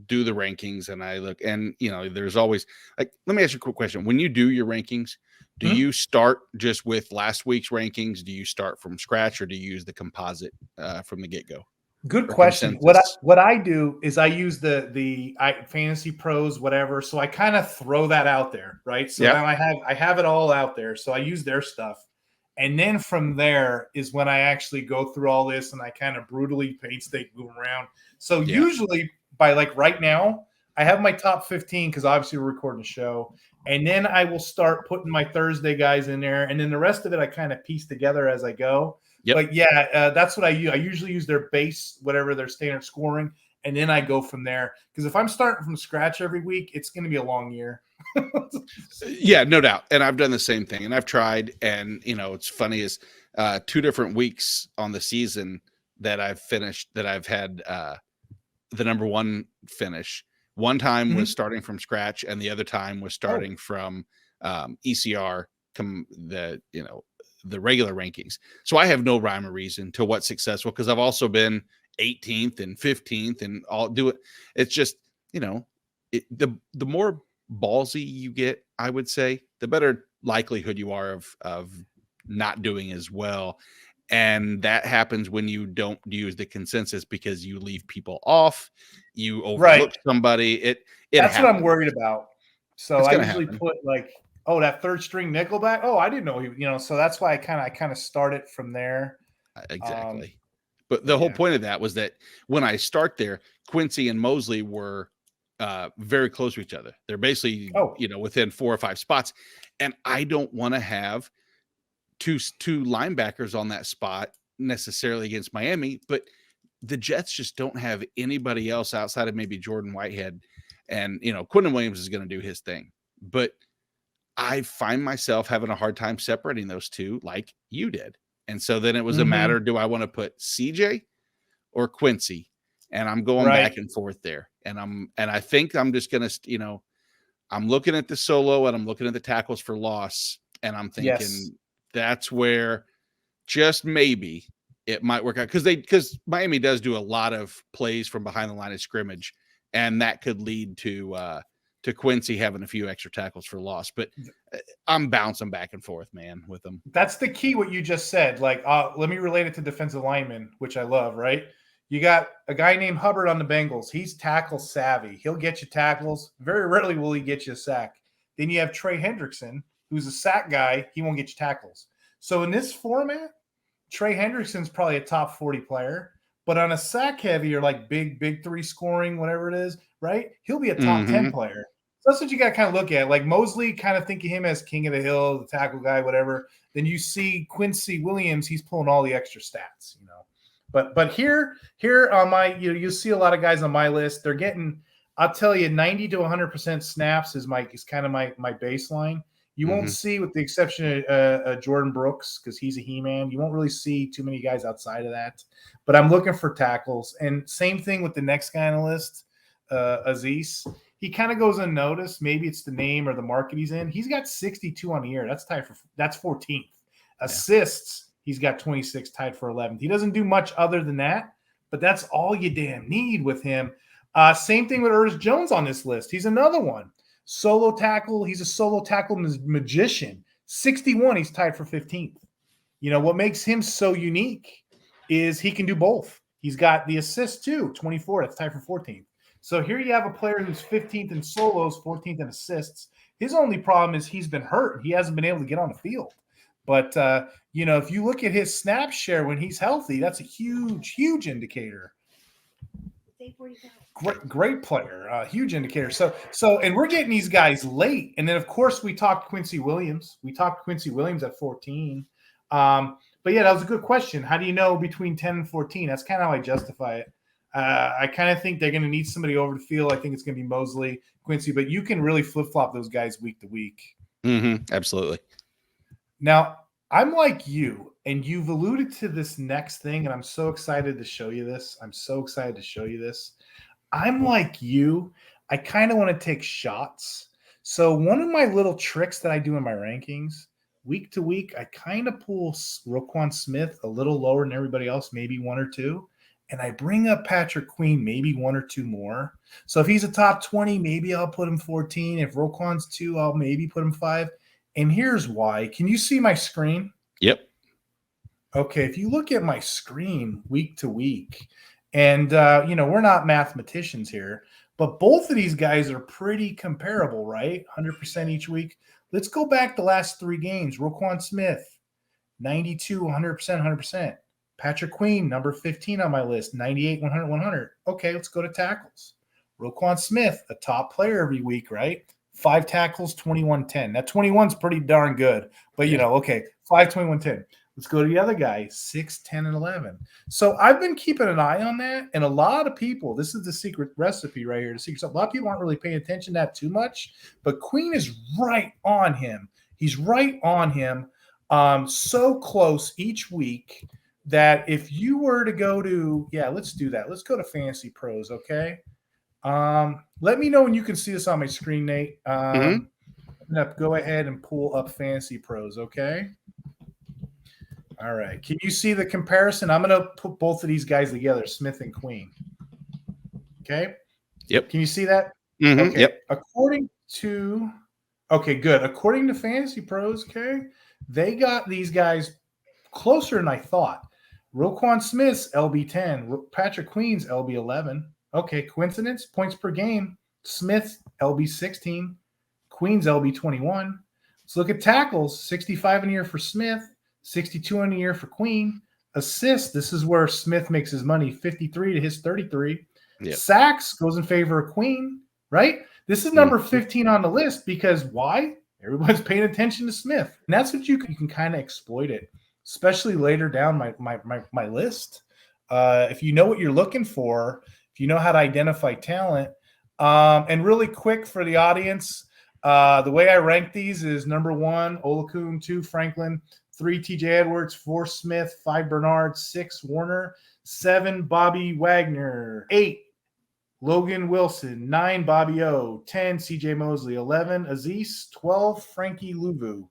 do the rankings and I look, and there's always let me ask you a quick question. When you do your rankings, do you start just with last week's rankings? Do you start from scratch, or do you use the composite from the get-go? Good question. What I do is I use the Fantasy Pros, whatever. So I kind of throw that out there, right? So now I have it all out there. So I use their stuff. And then from there is when I actually go through all this and I kind of brutally painstaking move around. So usually by right now, I have my top 15 because obviously we're recording a show. And then I will start putting my Thursday guys in there. And then the rest of it I kind of piece together as I go. Yep. But yeah, that's what I use. I usually use their base, whatever their standard scoring, and then I go from there. Because if I'm starting from scratch every week, it's going to be a long year. Yeah, no doubt. And I've done the same thing. And I've tried. And, it's funny is 2 different weeks on the season that I've finished, that I've had the number 1 finish. One time was starting from scratch, and the other time was starting from ECR, the regular rankings. So I have no rhyme or reason to what's successful, because I've also been 18th and 15th and I'll do it. It's just, the more ballsy you get I would say, the better likelihood you are of not doing as well. And that happens when you don't use the consensus because you leave people off, you overlook Right. somebody. It That's what I'm happens. worried about. So It's I gonna usually happen. put like, oh, that third string Nickelback. Oh, I didn't know so that's why I kind of started from there. Exactly. But But the whole yeah. point of that was that when I start there, Quincy and Mosley were very close to each other. They're basically, Oh, within 4 or 5 spots. And I don't want to have two linebackers on that spot necessarily against Miami, but the Jets just don't have anybody else outside of maybe Jordan Whitehead. And, Quinton Williams is going to do his thing. But I find myself having a hard time separating those two like you did. And so then it was a mhm, matter, do I want to put CJ or Quincy? And I'm going back right. and forth there. And I think I'm just going to, I'm looking at the solo and I'm looking at the tackles for loss. And I'm Yes. thinking that's where just maybe it might work out because Miami does do a lot of plays from behind the line of scrimmage, and that could lead to Quincy having a few extra tackles for loss. But I'm bouncing back and forth, man, with them. That's the key, what you just said. Like, let me relate it to defensive linemen, which I love, right? You got a guy named Hubbard on the Bengals. He's tackle savvy. He'll get you tackles. Very rarely will he get you a sack. Then you have Trey Hendrickson, who's a sack guy. He won't get you tackles. So in this format, Trey Hendrickson's probably a top 40 player. But on a sack heavy or like big three scoring, whatever it is, right? He'll be a top 10 player. So that's what you got to kind of look at. Like Mosley, kind of think of him as king of the hill, the tackle guy, whatever. Then you see Quincy Williams, he's pulling all the extra stats, But here on my, you see a lot of guys on my list. They're getting, I'll tell you, 90 to 100% snaps is kind of my baseline. You won't see, with the exception of Jordan Brooks, because he's a he-man, you won't really see too many guys outside of that. But I'm looking for tackles. And same thing with the next guy on the list, Aziz. He kind of goes unnoticed. Maybe it's the name or the market he's in. He's got 62 on the year. That's 14th. Yeah. Assists, he's got 26, tied for 11th. He doesn't do much other than that, but that's all you damn need with him. Same thing with Ernest Jones on this list. He's another one. Solo tackle. He's a solo tackle magician. 61, he's tied for 15th. What makes him so unique is he can do both. He's got the assist too, 24. That's tied for 14th. So here you have a player who's 15th in solos, 14th in assists. His only problem is he's been hurt. He hasn't been able to get on the field. But, if you look at his snap share when he's healthy, that's a huge indicator. Great player, huge indicator. So, and we're getting these guys late. And then, of course, we talked Quincy Williams. We talked Quincy Williams at 14. But, yeah, that was a good question. How do you know between 10 and 14? That's kind of how I justify it. I kind of think they're going to need somebody over the field. I think it's going to be Mosley, Quincy, but you can really flip-flop those guys week to week. Absolutely. Now, I'm like you, and you've alluded to this next thing, and I'm so excited to show you this. I'm like you. I kind of want to take shots. So one of my little tricks that I do in my rankings, week to week, I kind of pull Roquan Smith a little lower than everybody else, maybe one or two. And I bring up Patrick Queen, maybe one or two more. So if he's a top 20, maybe I'll put him 14. If Roquan's 2, I'll maybe put him 5. And here's why. Can you see my screen? Yep. Okay, if you look at my screen week to week, and, we're not mathematicians here, but both of these guys are pretty comparable, right? 100% each week. Let's go back the last 3 games. Roquan Smith, 92, 100%, 100%. Patrick Queen, number 15 on my list, 98, 100, 100. Okay, let's go to tackles. Roquan Smith, a top player every week, right? 5 tackles, 21-10. That 21's pretty darn good. But, okay, 5, 21-10. Let's go to the other guy, 6, 10, and 11. So I've been keeping an eye on that. And a lot of people, this is the secret recipe right here. The secret stuff. A lot of people aren't really paying attention to that too much. But Queen is right on him. He's right on him. So close each week that if you were to go to, let's do that. Let's go to Fantasy Pros, okay? Let me know when you can see this on my screen, Nate. I'm going to go ahead and pull up Fantasy Pros, okay? All right. Can you see the comparison? I'm going to put both of these guys together, Smith and Queen. Okay? Yep. Can you see that? Okay. Yep. According to Okay, good. According to Fantasy Pros, okay, they got these guys closer than I thought. Roquan Smith's LB10, Patrick Queen's LB11. Okay, coincidence? Points per game. Smith's LB16, Queen's LB21. Let's look at tackles. 65 in a year for Smith, 62 in a year for Queen. Assists, this is where Smith makes his money, 53 to his 33. Yep. Sacks goes in favor of Queen, right? This is number 15 on the list because why? Everyone's paying attention to Smith. And that's what you can kind of exploit it, especially later down my list. If you know what you're looking for, if you know how to identify talent, and really quick for the audience, the way I rank these is number 1, Olakun, 2, Franklin, 3, TJ Edwards, 4, Smith, 5, Bernard, 6, Warner, 7, Bobby Wagner, 8, Logan Wilson, 9, Bobby O, 10, CJ Mosley, 11, Aziz, 12, Frankie Louvu,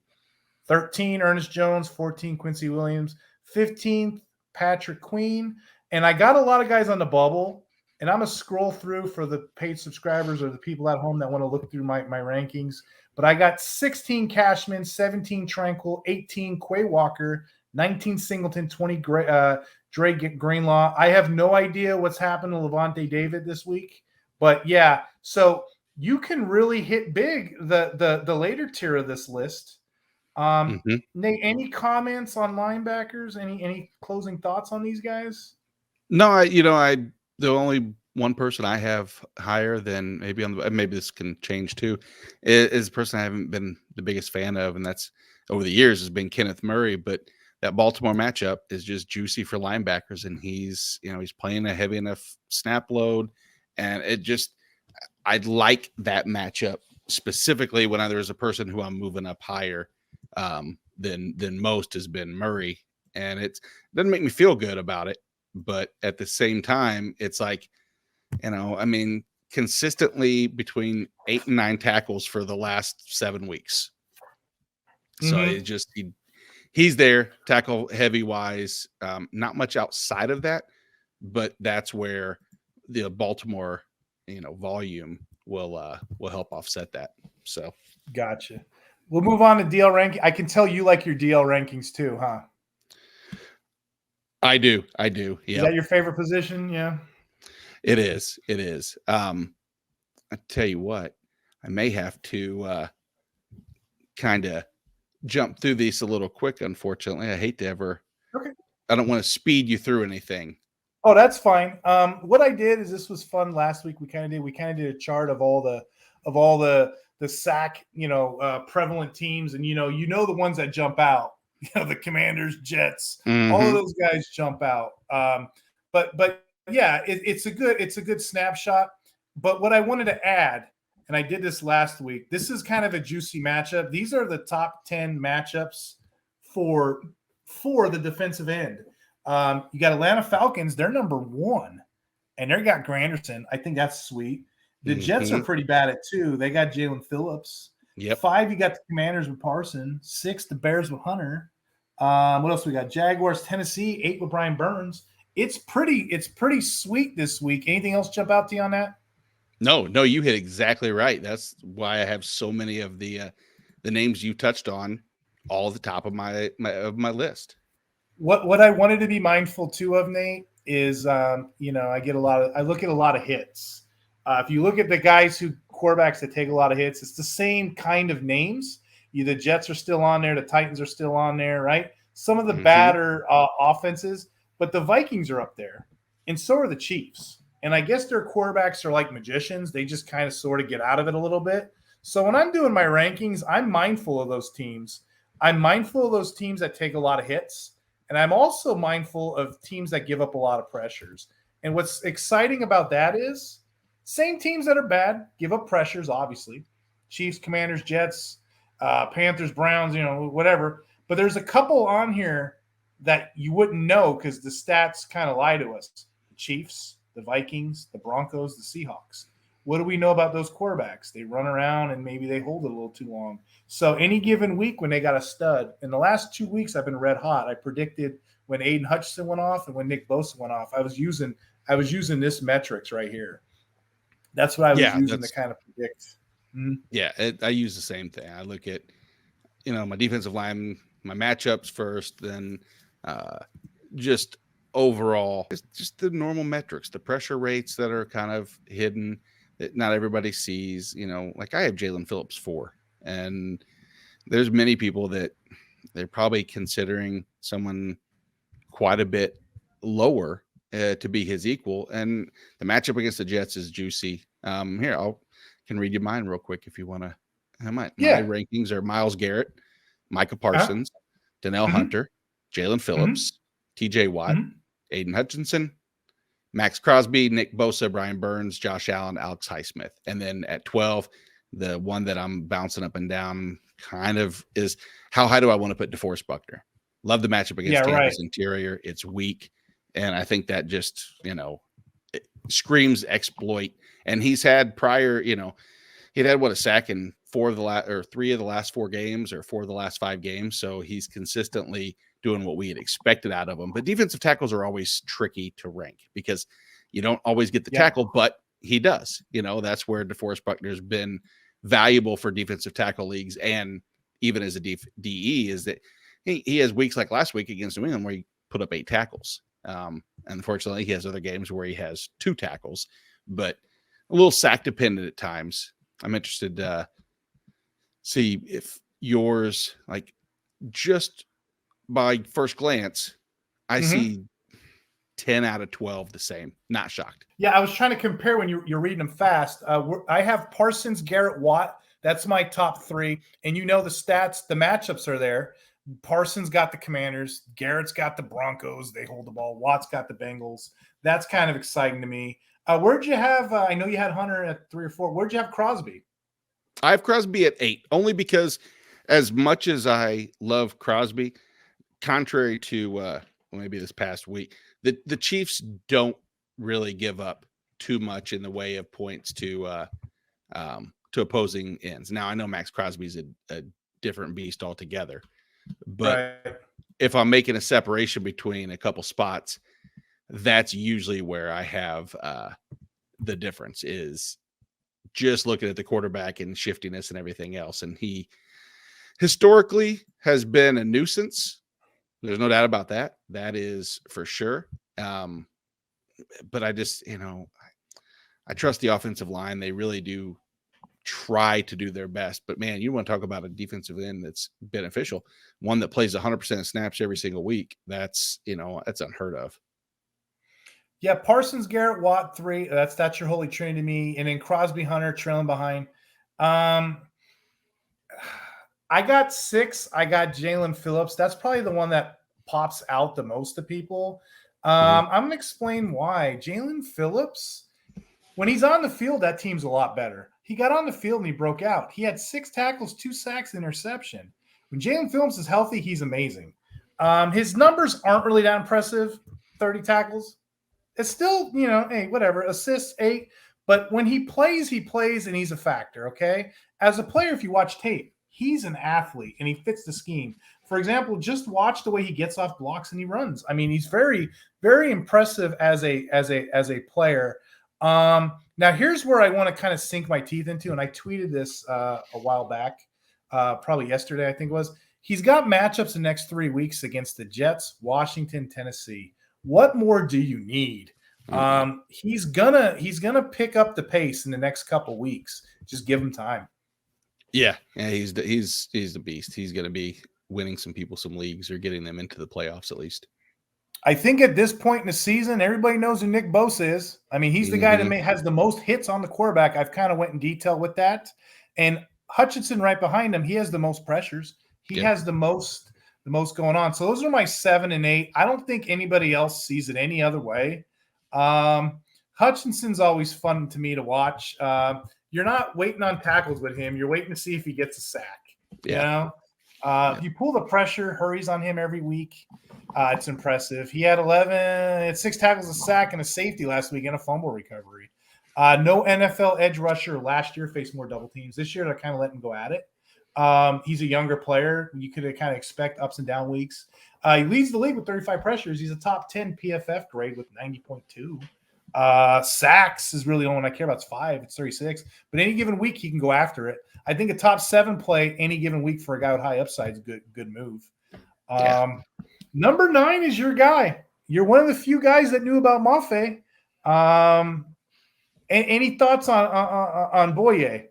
13, Ernest Jones, 14, Quincy Williams, 15, Patrick Queen. And I got a lot of guys on the bubble, and I'm going to scroll through for the paid subscribers or the people at home that want to look through my rankings. But I got 16 Cashman, 17 Tranquil, 18 Quay Walker, 19 Singleton, 20 Dre Greenlaw. I have no idea what's happened to Levante David this week. But, yeah, so you can really hit big the later tier of this list. Nate, any comments on linebackers? Any closing thoughts on these guys? No, the only one person I have higher than maybe this can change too, is a person I haven't been the biggest fan of, and that's over the years has been Kenneth Murray. But that Baltimore matchup is just juicy for linebackers, and he's playing a heavy enough snap load, and I'd like that matchup specifically when there's a person who I'm moving up higher than most has been Murray, and it doesn't make me feel good about it. But at the same time, it's like, consistently between 8 and 9 tackles for the last 7 weeks. So he's there tackle heavy wise, not much outside of that, but that's where the Baltimore, volume will help offset that. So gotcha. We'll move on to DL ranking. I can tell you like your DL rankings too, huh? I do. Yeah. Is that your favorite position? Yeah. It is. I tell you what, I may have to kind of jump through these a little quick. Unfortunately, I hate to ever. Okay. I don't want to speed you through anything. Oh, that's fine. What I did is this was fun last week. We kind of did a chart of all the sack, prevalent teams, and the ones that jump out. The Commanders, Jets, all of those guys jump out. But yeah, it's a good snapshot. But what I wanted to add, and I did this last week, this is kind of a juicy matchup. These are the top 10 matchups for the defensive end. You got Atlanta Falcons, they're number 1, and they got Granderson. I think that's sweet. The Jets are pretty bad at 2. They got Jalen Phillips. Yep. 5, you got the Commanders with Parson. 6, the Bears with Hunter. What else we got? Jaguars, Tennessee. 8 with Brian Burns. It's pretty sweet this week. Anything else jump out to you on that? No, you hit exactly right. That's why I have so many of the names you touched on all at the top of my list. What I wanted to be mindful too of, Nate, is I look at a lot of hits. If you look at the guys quarterbacks that take a lot of hits, it's the same kind of names. The Jets are still on there. The Titans are still on there, right? Some of the badder offenses, but the Vikings are up there, and so are the Chiefs. And I guess their quarterbacks are like magicians. They just kind of sort of get out of it a little bit. So when I'm doing my rankings, I'm mindful of those teams. I'm mindful of those teams that take a lot of hits, and I'm also mindful of teams that give up a lot of pressures. And what's exciting about that is same teams that are bad give up pressures, obviously. Chiefs, Commanders, Jets, Panthers, Browns, whatever. But there's a couple on here that you wouldn't know because the stats kind of lie to us. The Chiefs, the Vikings, the Broncos, the Seahawks. What do we know about those quarterbacks? They run around and maybe they hold it a little too long. So any given week when they got a stud, in the last 2 weeks I've been red hot. I predicted when Aiden Hutchinson went off and when Nick Bosa went off. I was using this metrics right here. That's what I was using to kind of predict Yeah, I use the same thing. I look at, my defensive line, my matchups first, then just overall, just the normal metrics, the pressure rates that are kind of hidden that not everybody sees. Like I have Jalen Phillips 4, and there's many people that they're probably considering someone quite a bit lower to be his equal. And the matchup against the Jets is juicy. Here, can read you mine real quick if you want to. My rankings are Myles Garrett, Micah Parsons, Danielle Hunter, Jalen Phillips, TJ Watt, Aiden Hutchinson, Max Crosby, Nick Bosa, Brian Burns, Josh Allen, Alex Highsmith. And then at 12, the one that I'm bouncing up and down kind of is how high do I want to put DeForest Buckner? Love the matchup against Kansas interior. It's weak. And I think that just, it screams exploit. And he's had prior, he'd had a sack in 3 of the last 4 games or 4 of the last 5 games. So he's consistently doing what we had expected out of him. But defensive tackles are always tricky to rank because you don't always get the tackle, but he does. That's where DeForest Buckner's been valuable for defensive tackle leagues. And even as a DE is that he has weeks like last week against New England where he put up 8 tackles. Unfortunately, he has other games where he has 2 tackles, but a little sack dependent at times. I'm interested to see if yours, like, just by first glance, I see 10 out of 12 the same. Not shocked. Yeah, I was trying to compare when you're reading them fast. I have Parsons, Garrett, Watt. That's my top 3. And the stats, the matchups are there. Parsons got the Commanders. Garrett's got the Broncos. They hold the ball. Watt's got the Bengals. That's kind of exciting to me. Where'd you have I know you had Hunter at 3 or 4. Where'd you have Crosby? I have Crosby at 8, only because as much as I love Crosby, contrary to maybe this past week, the Chiefs don't really give up too much in the way of points to opposing ends. Now, I know Max Crosby's a different beast altogether, but if I'm making a separation between a couple spots, that's usually where I have the difference is just looking at the quarterback and shiftiness and everything else. And he historically has been a nuisance. There's no doubt about that. That is for sure. But I just, I trust the offensive line. They really do try to do their best. But, man, you want to talk about a defensive end that's beneficial, one that plays 100% of snaps every single week. That's, that's unheard of. Yeah, Parsons, Garrett, Watt, 3. That's your holy trinity to me. And then Crosby, Hunter trailing behind. I got 6. I got Jalen Phillips. That's probably the one that pops out the most to people. I'm going to explain why. Jalen Phillips, when he's on the field, that team's a lot better. He got on the field and he broke out. He had 6 tackles, 2 sacks, interception. When Jalen Phillips is healthy, he's amazing. His numbers aren't really that impressive, 30 tackles. It's still, hey, whatever, assists 8. But when he plays, and he's a factor, okay? As a player, if you watch tape, he's an athlete, and he fits the scheme. For example, just watch the way he gets off blocks and he runs. I mean, he's very, very impressive as a player. Now, here's where I want to kind of sink my teeth into, and I tweeted this a while back, probably yesterday, I think it was. He's got matchups the next 3 weeks against the Jets, Washington, Tennessee. What more do you need? He's gonna pick up the pace in the next couple weeks. Just give him time. Yeah, he's the beast. He's gonna be winning some people some leagues or getting them into the playoffs at least. I think at this point in the season, everybody knows who Nick Bosa is. I mean, he's the guy that has the most hits on the quarterback. I've kind of went in detail with that. And Hutchinson right behind him, he has the most pressures. He has the most going on. So those are my 7 and 8. I don't think anybody else sees it any other way. Hutchinson's always fun to me to watch. You're not waiting on tackles with him. You're waiting to see if he gets a sack. Yeah. If you pull the pressure, hurries on him every week, it's impressive. He had 6 tackles, a sack, and a safety last week and a fumble recovery. No NFL edge rusher last year faced more double teams. This year, they're kind of letting him go at it. He's a younger player. You could kind of expect ups and down weeks. He leads the league with 35 pressures. He's a top 10 PFF grade with 90.2. Sacks is really the only one I care about. It's 5. It's 36. But any given week, he can go after it. I think a top 7 play any given week for a guy with high upside is a good move. Number 9 is your guy. You're one of the few guys that knew about Mafe. Any thoughts on Boye?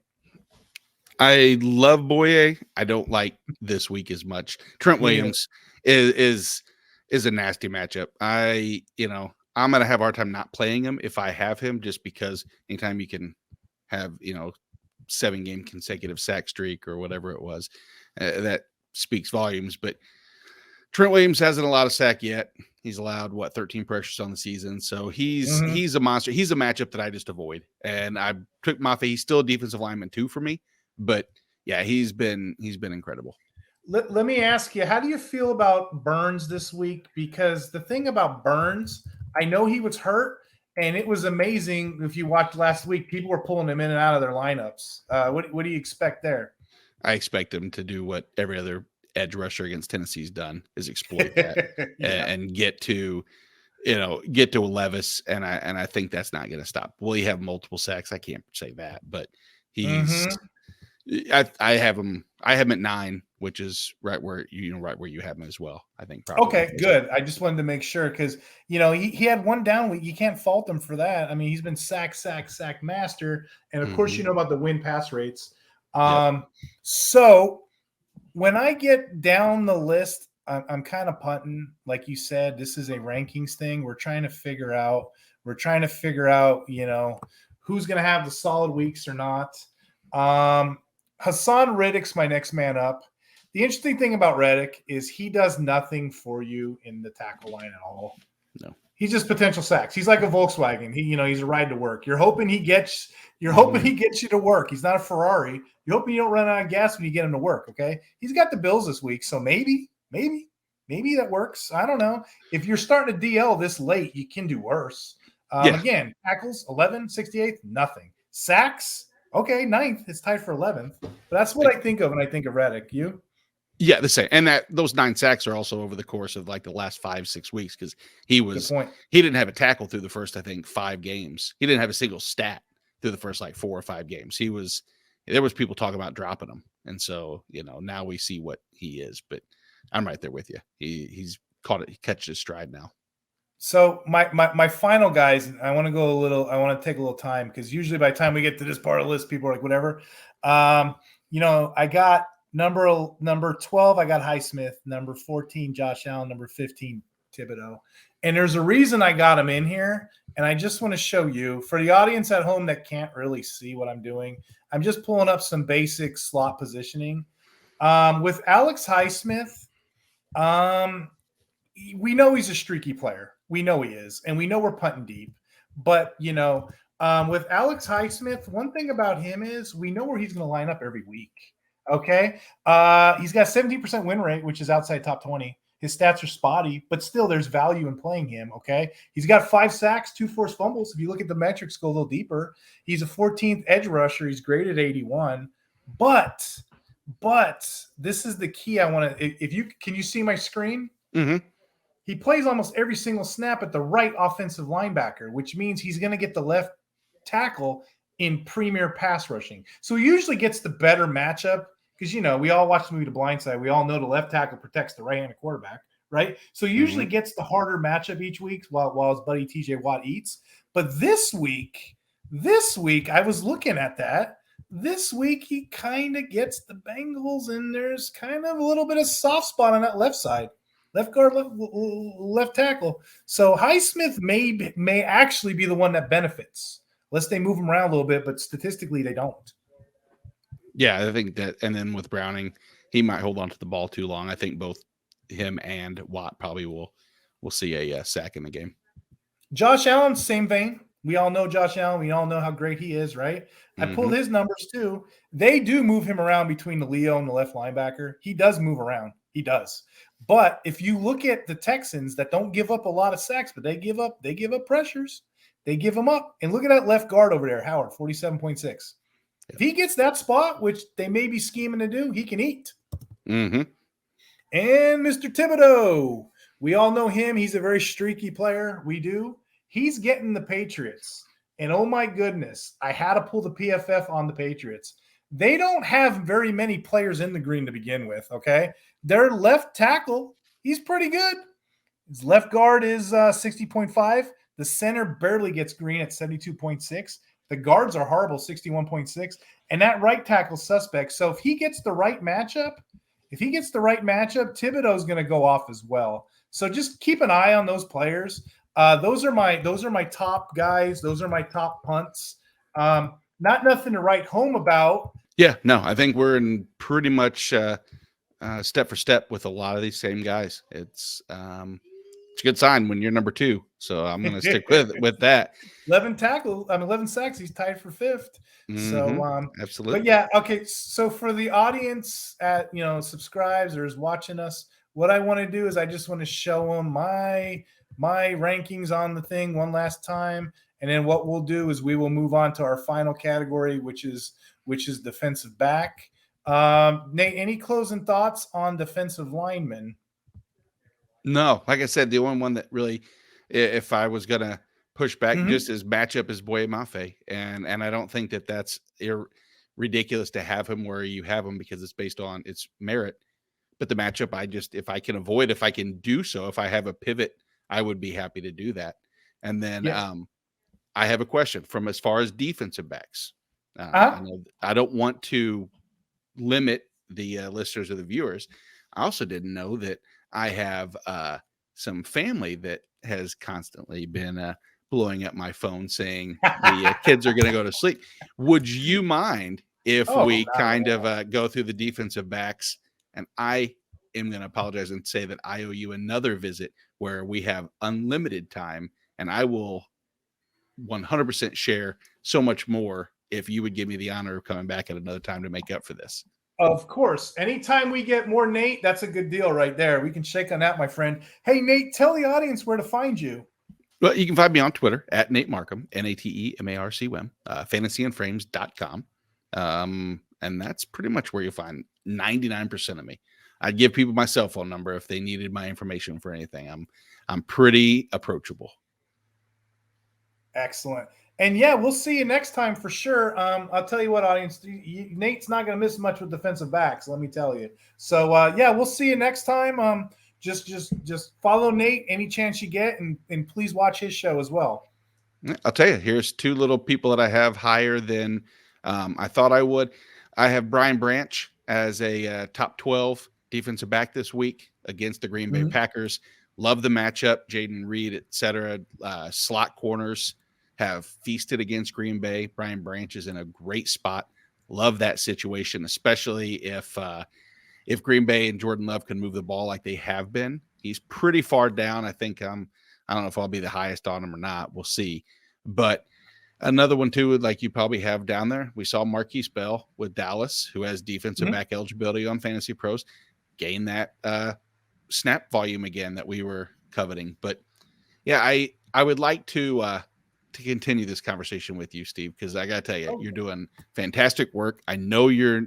I love Boye. I don't like this week as much. Trent Williams is a nasty matchup. I'm gonna have a hard time not playing him if I have him, just because anytime you can have 7-game consecutive sack streak or whatever it was, that speaks volumes. But Trent Williams hasn't a lot of sack yet. He's allowed 13 pressures on the season, so he's a monster. He's a matchup that I just avoid. And I took Mafe. He's still a defensive lineman too for me, but yeah, he's been incredible. Let me ask you, how do you feel about Burns this week? Because the thing about Burns, I know he was hurt, and it was amazing. If you watched last week, people were pulling him in and out of their lineups. What do you expect there? I expect him to do what every other edge rusher against Tennessee's done, is exploit that and get to Levis, and I think that's not going to stop. Will he have multiple sacks? I can't say that, but he's. I have him at 9, which is right where you have him as well. I think probably. Okay, good. I just wanted to make sure, because he had one down week. You can't fault him for that. I mean, he's been sack master, and of course you know about the win pass rates. So when I get down the list, I'm kind of punting. Like you said, this is a rankings thing. We're trying to figure out, who's going to have the solid weeks or not. Hassan Reddick's my next man up. The interesting thing about Reddick is he does nothing for you in the tackle line at all. No. He's just potential sacks. He's like a Volkswagen. He's a ride to work. You're hoping he gets you to work. He's not a Ferrari. You're hoping you don't run out of gas when you get him to work. Okay. He's got the Bills this week. So maybe that works. I don't know. If you're starting to DL this late, you can do worse. Again, tackles, 11, 68th, nothing. Sacks, okay, 9th. It's tied for 11th. But that's what I think of when I think of Reddick. You? Yeah, the same. And those 9 sacks are also over the course of like the last 5-6 weeks, because he didn't have a tackle through the first, I think, 5 games. He didn't have a single stat through the first 4 or 5 games. There was people talking about dropping him. And so, now we see what he is, but I'm right there with you. He's caught it. He catches his stride now. So my final guys, I want to take a little time, because usually by the time we get to this part of the list, people are like, whatever. I got number 12, I got Highsmith, number 14, Josh Allen, number 15, Thibodeau. And there's a reason I got him in here. And I just want to show you, for the audience at home that can't really see what I'm doing, I'm just pulling up some basic slot positioning. With Alex Highsmith, we know he's a streaky player. We know he is, and we know we're punting deep. But, with Alex Highsmith, one thing about him is we know where he's going to line up every week. Okay? He's got 17% win rate, which is outside top 20. His stats are spotty, but still there's value in playing him, okay? He's got 5 sacks, 2 forced fumbles. If you look at the metrics, go a little deeper. He's a 14th edge rusher. He's graded 81. But this is the key I want to – can you see my screen? Mm-hmm. He plays almost every single snap at the right offensive linebacker, which means he's going to get the left tackle in premier pass rushing. So he usually gets the better matchup, because, we all watch the movie The Blind Side. We all know the left tackle protects the right-handed quarterback, right? So he usually gets the harder matchup each week while his buddy TJ Watt eats. But this week, I was looking at that. This week, he kind of gets the Bengals, and there's kind of a little bit of soft spot on that left side. Left guard, left tackle. So Highsmith may actually be the one that benefits, unless they move him around a little bit, but statistically they don't. Yeah, I think that, and then with Browning, he might hold on to the ball too long. I think both him and Watt probably will see a sack in the game. Josh Allen, same vein. We all know Josh Allen. We all know how great he is, right? I pulled his numbers too. They do move him around between the Leo and the left linebacker. He does move around. He does. But if you look at the Texans that don't give up a lot of sacks, but they give up pressures. They give them up. And look at that left guard over there, Howard, 47.6. Yeah. If he gets that spot, which they may be scheming to do, he can eat. Mm-hmm. And Mr. Thibodeau, we all know him. He's a very streaky player. We do. He's getting the Patriots. And oh my goodness, I had to pull the PFF on the Patriots. They don't have very many players in the green to begin with, okay? Their left tackle, he's pretty good. His left guard is 60.5. The center barely gets green at 72.6. The guards are horrible, 61.6. And that right tackle suspect. So if he gets the right matchup, Thibodeau's going to go off as well. So just keep an eye on those players. Those are my top guys. Those are my top punts. Not nothing to write home about. Yeah, no, I think we're in pretty much step for step with a lot of these same guys. It's a good sign when you're number 2. So I'm going to stick with that. 11 sacks. He's tied for 5th. So absolutely. But yeah, okay. So for the audience at subscribes or is watching us, what I want to do is I just want to show them my rankings on the thing one last time, and then what we'll do is we will move on to our final category, which is defensive back. Nate, any closing thoughts on defensive linemen? No, like I said, the only one that really, if I was gonna push back, just as matchup is Boye Mafe, and I don't think that that's ridiculous to have him where you have him because it's based on its merit. But the matchup, if I can avoid, if I can do so, if I have a pivot, I would be happy to do that. And then I have a question from as far as defensive backs. I don't want to limit the listeners or the viewers. I also didn't know that I have some family that has constantly been blowing up my phone saying the kids are going to go to sleep. Would you mind if we kind of go through the defensive backs? And I am going to apologize and say that I owe you another visit where we have unlimited time, and I will 100% share so much more if you would give me the honor of coming back at another time to make up for this. Of course. Anytime we get more Nate, that's a good deal right there. We can shake on that, my friend. Hey, Nate, tell the audience where to find you. Well, you can find me on Twitter at Nate Marcum, NateMarcum, fantasyandframes.com. And that's pretty much where you'll find 99% of me. I'd give people my cell phone number if they needed my information for anything. I'm pretty approachable. Excellent. And yeah, we'll see you next time for sure. I'll tell you what, audience, Nate's not going to miss much with defensive backs, let me tell you. So yeah, we'll see you next time. Just follow Nate any chance you get, and please watch his show as well. I'll tell you, here's 2 little people that I have higher than I thought I would. I have Brian Branch as a top 12 defensive back this week against the Green Bay Packers. Love the matchup. Jaden Reed, etc. Slot corners have feasted against Green Bay. Brian Branch is in a great spot. Love that situation, especially if Green Bay and Jordan Love can move the ball like they have been. He's pretty far down. I think I don't know if I'll be the highest on him or not. We'll see. But another one too, like you probably have down there, we saw Marquise Bell with Dallas, who has defensive back eligibility on Fantasy Pros, gain that snap volume again that we were coveting. But yeah, I would like to continue this conversation with you, Steve, because I got to tell you, you're doing fantastic work. I know you're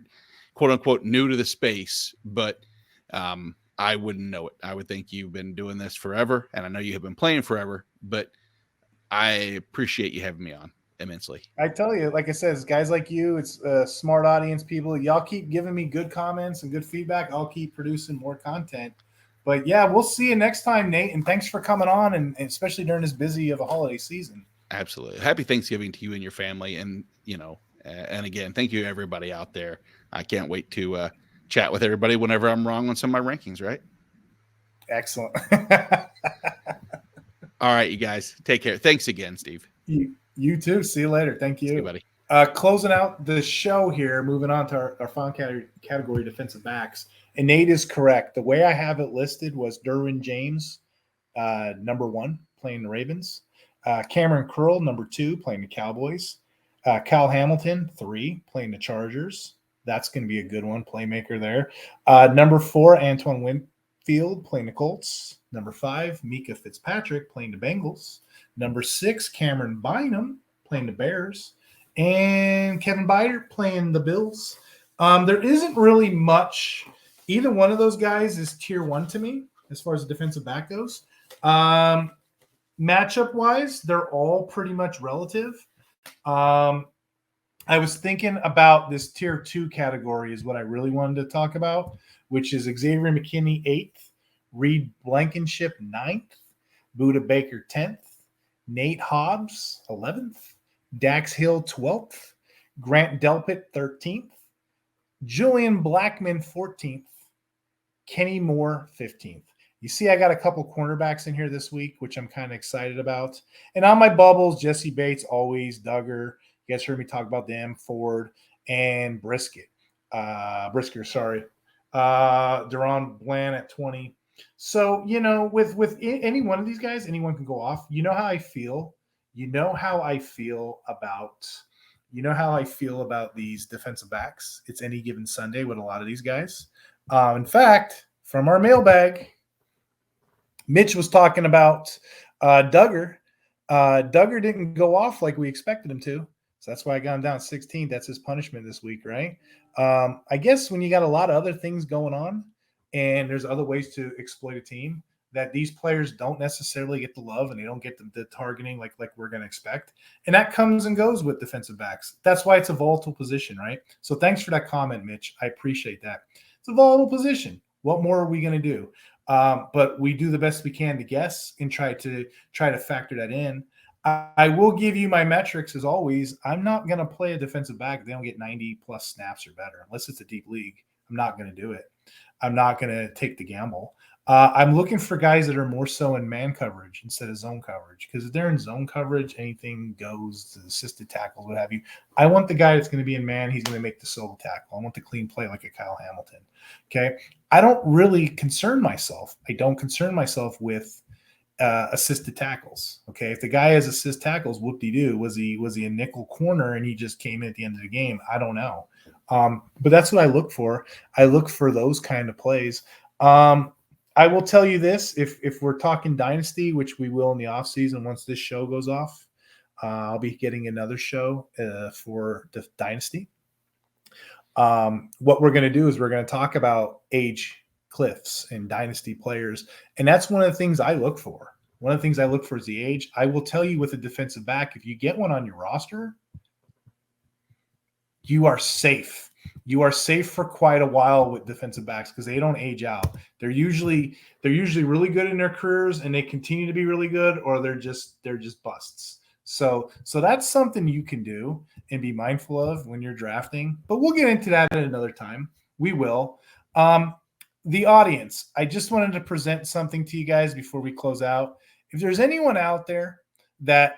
quote unquote new to the space, but I wouldn't know it. I would think you've been doing this forever, and I know you have been playing forever, but I appreciate you having me on immensely. I tell you, like I said, it's guys like you, it's smart audience people. Y'all keep giving me good comments and good feedback. I'll keep producing more content. But yeah, we'll see you next time, Nate. And thanks for coming on, and especially during this busy of a holiday season. Absolutely. Happy Thanksgiving to you and your family. And, and again, thank you everybody out there. I can't wait to chat with everybody whenever I'm wrong on some of my rankings, right? Excellent. All right, you guys. Take care. Thanks again, Steve. You too. See you later. Thank you. See you, buddy. Closing out the show here, moving on to our final category, defensive backs. And Nate is correct. The way I have it listed was Derwin James, number 1, playing the Ravens. Cameron Curl, number 2, playing the Cowboys. Kyle Hamilton, 3, playing the Chargers. That's going to be a good one, playmaker there. Number 4, Antoine Winfield, playing the Colts. Number 5, Mika Fitzpatrick, playing the Bengals. Number 6, Cameron Bynum, playing the Bears. And Kevin Byard, playing the Bills. There isn't really much. Either one of those guys is tier 1 to me as far as the defensive back goes. matchup wise, they're all pretty much relative. I was thinking about this tier 2 category is what I really wanted to talk about, which is Xavier McKinney 8th, Reed Blankenship 9th, Buda Baker 10th, Nate Hobbs 11th, Dax Hill 12th, Grant Delpit 13th, Julian Blackman 14th, Kenny Moore 15th. You see, I got a couple cornerbacks in here this week, which I'm kind of excited about. And on my bubbles, Jesse Bates, always, Duggar. You guys heard me talk about them, Ford, and Brisker, sorry. Deron Bland at 20. So, with any one of these guys, anyone can go off. You know how I feel. You know how I feel about these defensive backs. It's any given Sunday with a lot of these guys. In fact, from our mailbag, Mitch was talking about Duggar. Duggar didn't go off like we expected him to. So that's why I got him down 16. That's his punishment this week, right? I guess when you got a lot of other things going on and there's other ways to exploit a team, that these players don't necessarily get the love and they don't get the targeting like we're going to expect. And that comes and goes with defensive backs. That's why it's a volatile position, right? So thanks for that comment, Mitch. I appreciate that. It's a volatile position. What more are we going to do? But we do the best we can to guess and try to factor that in. I will give you my metrics as always. I'm not going to play a defensive back if they don't get 90 plus snaps or better, unless it's a deep league. I'm not going to do it. I'm not going to take the gamble. I'm looking for guys that are more so in man coverage instead of zone coverage, because if they're in zone coverage, anything goes, assisted tackles, what have you. I want the guy that's going to be in man. He's going to make the solo tackle. I want the clean play like a Kyle Hamilton. Okay. I don't really concern myself. I don't concern myself with assisted tackles. Okay. If the guy has assist tackles, whoop-de-doo. Was he a nickel corner and he just came in at the end of the game? I don't know. But that's what I look for. I look for those kind of plays. I will tell you this, if we're talking dynasty, which we will in the offseason once this show goes off, I'll be getting another show for the dynasty. What we're going to do is we're going to talk about age cliffs and dynasty players. And that's one of the things I look for. One of the things I look for is the age. I will tell you with a defensive back, if you get one on your roster, you are safe. You are safe for quite a while with defensive backs because they don't age out. They're usually really good in their careers and they continue to be really good, or they're just busts. So that's something you can do and be mindful of when you're drafting. But we'll get into that at another time. We will. The audience, I just wanted to present something to you guys before we close out. If there's anyone out there that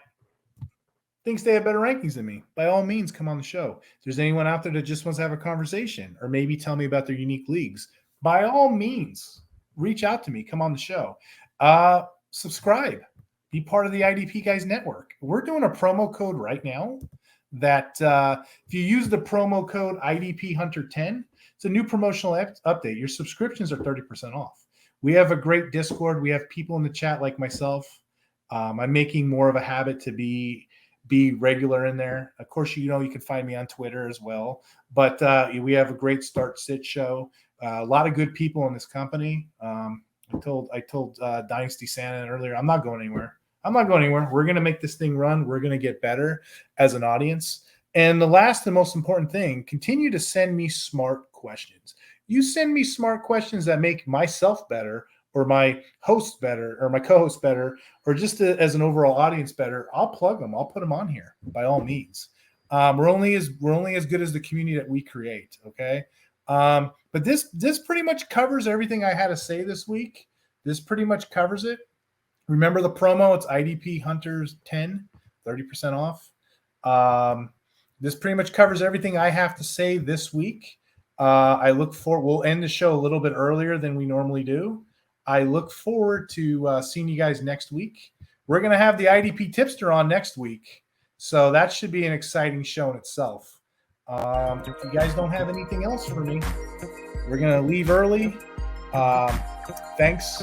thinks they have better rankings than me, by all means, come on the show. If there's anyone out there that just wants to have a conversation or maybe tell me about their unique leagues, by all means, reach out to me. Come on the show. Subscribe. Be part of the IDP Guys Network. We're doing a promo code right now that if you use the promo code IDP Hunter 10, it's a new promotional update. Your subscriptions are 30% off. We have a great Discord. We have people in the chat like myself. I'm making more of a habit to be regular in there. Of course, you can find me on Twitter as well. But we have a great start sit show. A lot of good people in this company. I told Dynasty Santa earlier, I'm not going anywhere. We're going to make this thing run. We're going to get better as an audience. And the last and most important thing, continue to send me smart questions. You send me smart questions that make myself better, or my host better, or my co-host better, or just as an overall audience better. I'll plug them. I'll put them on here by all means. We're only as good as the community that we create. Okay. But this pretty much covers everything I had to say this week. This pretty much covers it. Remember the promo, it's IDP Hunters 10, 30% off. This pretty much covers everything I have to say this week. We'll end the show a little bit earlier than we normally do. I look forward to seeing you guys next week. We're going to have the IDP Tipster on next week. So that should be an exciting show in itself. If you guys don't have anything else for me, we're going to leave early. Thanks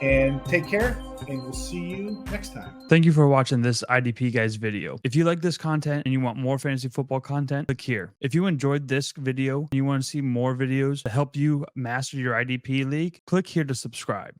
and take care, and we'll see you next time. Thank you for watching this IDP Guys video. If you like this content and you want more fantasy football content, click here. If you enjoyed this video and you want to see more videos to help you master your IDP league, click here to subscribe.